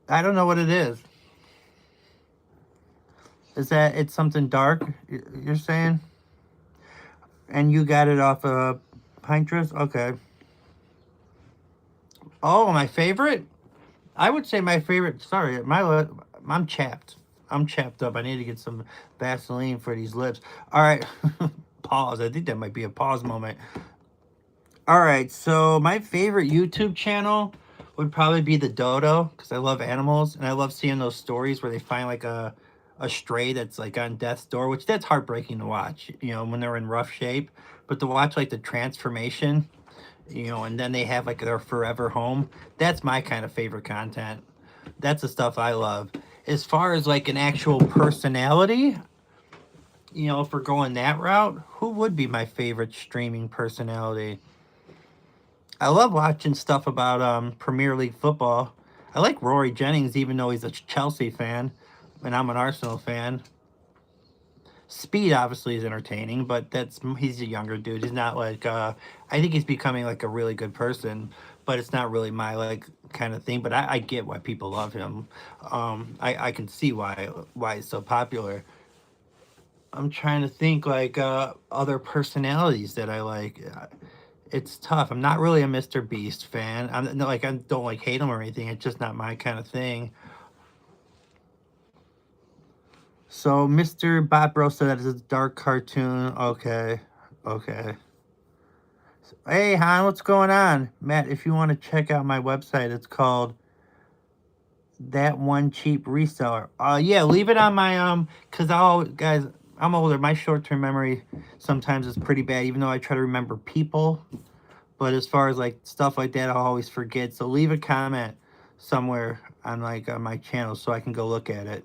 I don't know what it is. Is that it's something dark, you're saying? And you got it off of Pinterest? Okay. Oh, my favorite? I would say my favorite... Sorry, I'm chapped. I'm chapped up. I need to get some Vaseline for these lips. All right. Pause. I think that might be a pause moment. All right. So my favorite YouTube channel would probably be the Dodo because I love animals and I love seeing those stories where they find like a stray that's like on death's door, which that's heartbreaking to watch, when they're in rough shape. But to watch like the transformation, and then they have like their forever home. That's my kind of favorite content. That's the stuff I love. As far as like an actual personality, if we're going that route, who would be my favorite streaming personality? I love watching stuff about Premier League football. I like Rory Jennings, even though he's a Chelsea fan, and I'm an Arsenal fan. Speed obviously is entertaining, but he's a younger dude. He's not like I think he's becoming like a really good person, but it's not really my like kind of thing. But I get why people love him. I can see why he's so popular. I'm trying to think like other personalities that I like. It's tough. I'm not really a Mr. Beast fan. I'm not like I don't like hate him or anything. It's just not my kind of thing. So Mr. Botbro said that it's a dark cartoon. Okay. Hey, Han, what's going on? Matt, if you want to check out my website, it's called That One Cheap Reseller. Yeah, leave it on my, because guys, I'm older. My short-term memory sometimes is pretty bad, even though I try to remember people. But as far as like stuff like that, I'll always forget. So leave a comment somewhere on like on my channel so I can go look at it.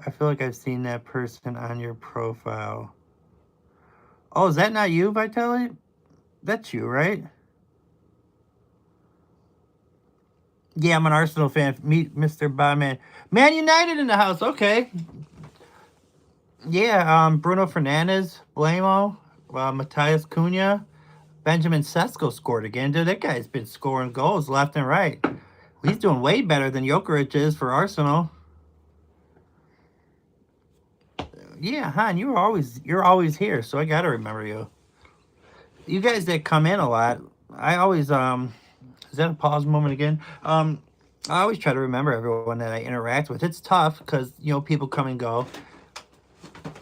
I feel like I've seen that person on your profile. Oh, is that not you, Vitaly? That's you, right? Yeah, I'm an Arsenal fan. Meet Mr. Barman. Man United in the house. Okay. Yeah, Bruno Fernandes, Blamo, Matthias Cunha, Benjamin Sesko scored again. Dude, that guy's been scoring goals left and right. He's doing way better than Jokerit is for Arsenal. Yeah, Han, you're always here, so I gotta remember you. You guys that come in a lot, I always is that a pause moment again? I always try to remember everyone that I interact with. It's tough because people come and go,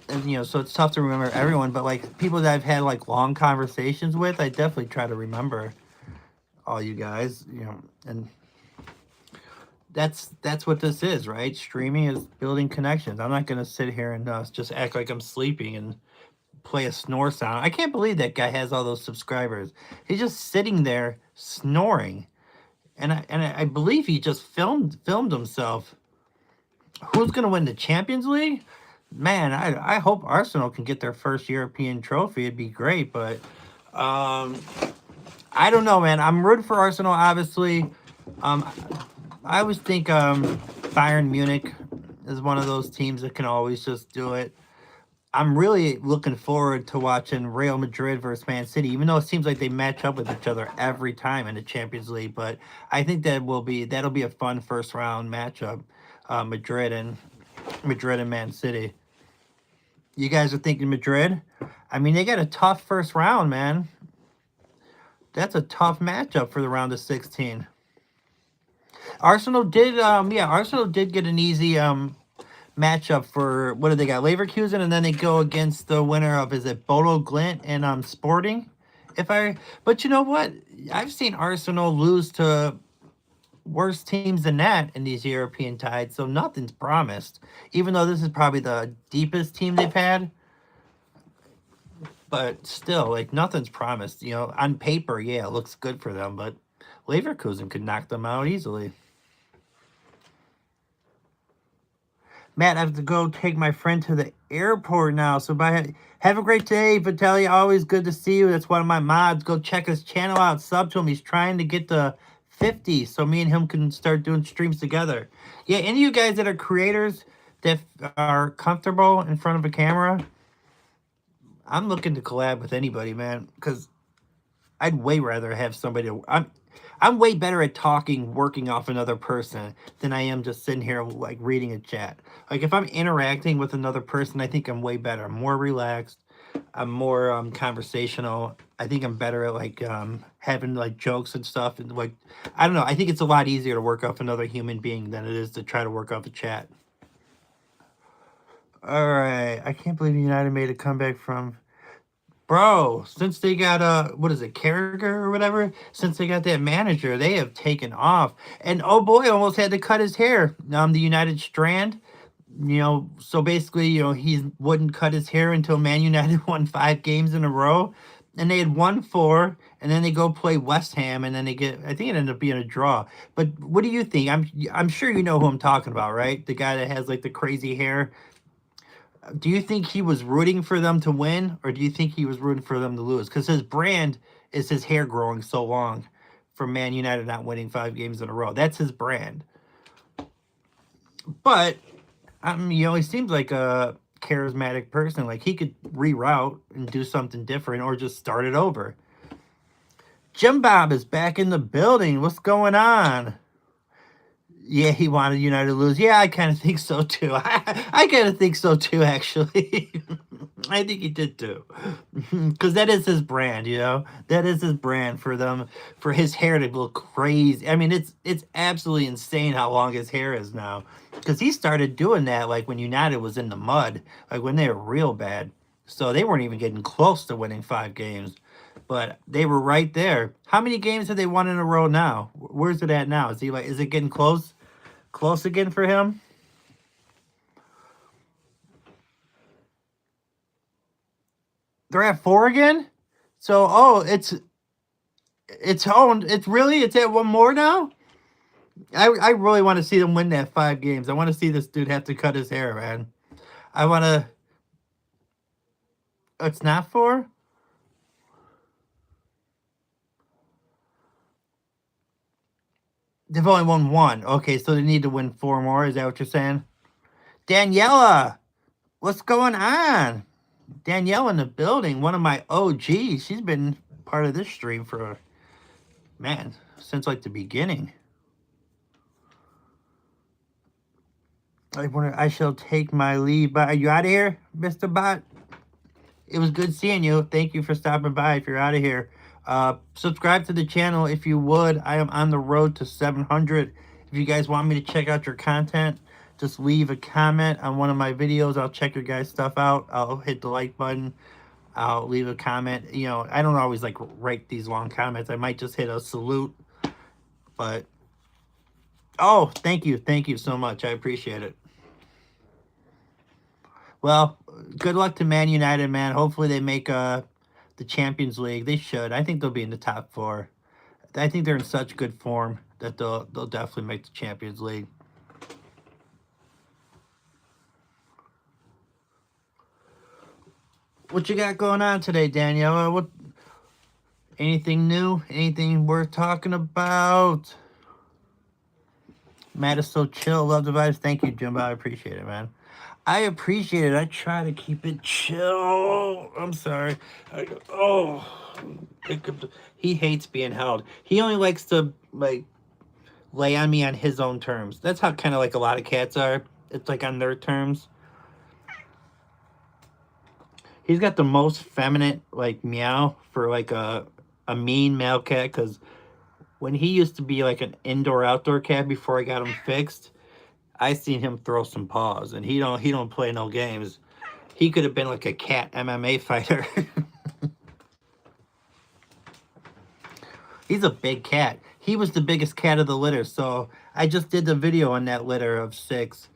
and so it's tough to remember everyone. But like people that I've had like long conversations with, I definitely try to remember all you guys. And that's what this is, right? Streaming is building connections. I'm not gonna sit here and just act like I'm sleeping and play a snore sound. I can't believe that guy has all those subscribers. He's just sitting there snoring, and I believe he just filmed himself. Who's gonna win the Champions League? Man, I hope Arsenal can get their first European trophy. It'd be great, but I don't know, man. I'm rooting for Arsenal, obviously. I always think Bayern Munich is one of those teams that can always just do it. I'm really looking forward to watching Real Madrid versus Man City, even though it seems like they match up with each other every time in the Champions League. But I think that'll be a fun first round matchup, Madrid and Man City. You guys are thinking Madrid? I mean, they got a tough first round, man. That's a tough matchup for the round of 16. Arsenal did get an easy matchup for, what do they got? Leverkusen, and then they go against the winner of, is it Bodo Glint and Sporting? But you know what? I've seen Arsenal lose to worse teams than that in these European ties, so nothing's promised. Even though this is probably the deepest team they've had, but still, like, nothing's promised. You know, on paper, yeah, it looks good for them, but Leverkusen could knock them out easily. Matt, I have to go take my friend to the airport now. So bye. Have a great day, Vitaly. Always good to see you. That's one of my mods. Go check his channel out. Sub to him. He's trying to get to 50 so me and him can start doing streams together. Yeah, any of you guys that are creators that are comfortable in front of a camera, I'm looking to collab with anybody, man, because I'd way rather have somebody to... I'm way better at talking, working off another person than I am just sitting here, like, reading a chat. Like, if I'm interacting with another person, I think I'm way better. I'm more relaxed. I'm more conversational. I think I'm better at, like, having, like, jokes and stuff. And, like, I don't know. I think it's a lot easier to work off another human being than it is to try to work off a chat. All right. I can't believe United made a comeback from... Bro, since they got what is it, Carragher or whatever, since they got that manager, they have taken off. And oh boy, almost had to cut his hair. The United Strand, you know, so basically, you know, he wouldn't cut his hair until Man United won 5 games in a row. And they had won 4, and then they go play West Ham, and then they get, I think it ended up being a draw. But what do you think? I'm sure you know who I'm talking about, right? The guy that has like the crazy hair. Do you think he was rooting for them to win, or do you think he was rooting for them to lose? Because his brand is his hair growing so long from Man United not winning 5 games in a row. That's his brand. But, you know, he seems like a charismatic person. Like, he could reroute and do something different or just start it over. Jim Bob is back in the building. What's going on? Yeah, he wanted United to lose. Yeah, I kind of think so too. I kind of think so too, actually. I think he did too. Because that is his brand, you know? That is his brand for them, for his hair to look crazy. I mean, it's absolutely insane how long his hair is now. Because he started doing that, like, when United was in the mud. Like, when they were real bad. So they weren't even getting close to winning 5 games. But they were right there. How many games have they won in a row now? Where's it at now? Is it getting close? Close again for him? They're at 4 again? So, oh, it's owned. It's at 1 more now? I really want to see them win that 5 games. I want to see this dude have to cut his hair, man. I want to... It's not 4? They've only won 1. Okay, so they need to win 4 more. Is that what you're saying? Daniela, what's going on? Danielle in the building, one of my OGs. She's been part of this stream for, man, since like the beginning. I shall take my leave. But are you out of here, Mr. Bot? It was good seeing you. Thank you for stopping by. If you're out of here, subscribe to the channel if you would. I am on the road to 700. If you guys want me to check out your content, just leave a comment on one of my videos. I'll check your guys' stuff out. I'll hit the like button. I'll leave a comment. You know, I don't always like write these long comments. I might just hit a salute. But, oh, thank you. Thank you so much. I appreciate it. Well, good luck to Man United, man. Hopefully they make the Champions League. They should. I think they'll be in the top 4. I think they're in such good form that they'll definitely make the Champions League. What you got going on today, Daniela? Anything new? Anything worth talking about? Matt is so chill. Love the vibes. Thank you, Jimbo. I appreciate it, man. I appreciate it. I try to keep it chill. I'm sorry. He hates being held. He only likes to like lay on me on his own terms. That's how kind of like a lot of cats are. It's like on their terms. He's got the most feminine like meow for like a mean male cat, because when he used to be like an indoor outdoor cat before I got him fixed, I seen him throw some paws, and he don't play no games. He could have been like a cat MMA fighter. He's a big cat. He was the biggest cat of the litter. So I just did the video on that litter of 6,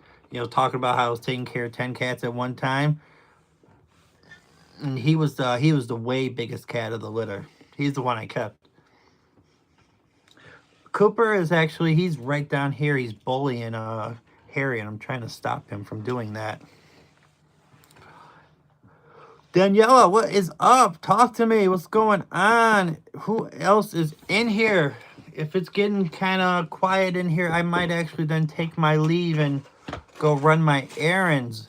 talking about how I was taking care of 10 cats at one time. And he was the way biggest cat of the litter. He's the one I kept. Cooper is actually, he's right down here. He's bullying Harry, and I'm trying to stop him from doing that. Daniela, what is up? Talk to me. What's going on? Who else is in here? If it's getting kind of quiet in here, I might actually then take my leave and go run my errands.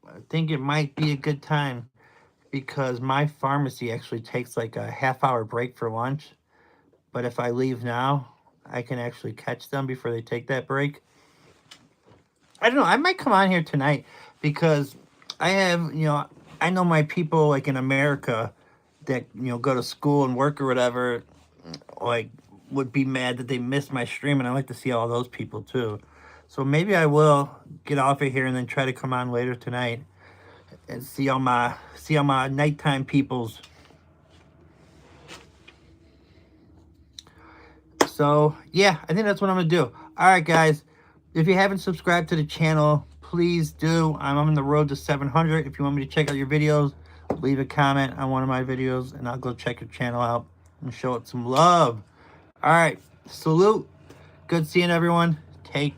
I think it might be a good time because my pharmacy actually takes like a half-hour break for lunch. But if I leave now, I can actually catch them before they take that break. I don't know. I might come on here tonight because I have, I know my people like in America that, go to school and work or whatever, like would be mad that they missed my stream, and I like to see all those people too. So maybe I will get off of here and then try to come on later tonight and see all my nighttime peoples. So yeah, I think that's what I'm gonna do. All right, guys. If you haven't subscribed to the channel, please do. I'm on the road to 700. If you want me to check out your videos, leave a comment on one of my videos, and I'll go check your channel out and show it some love. All right. Salute. Good seeing everyone. Take care.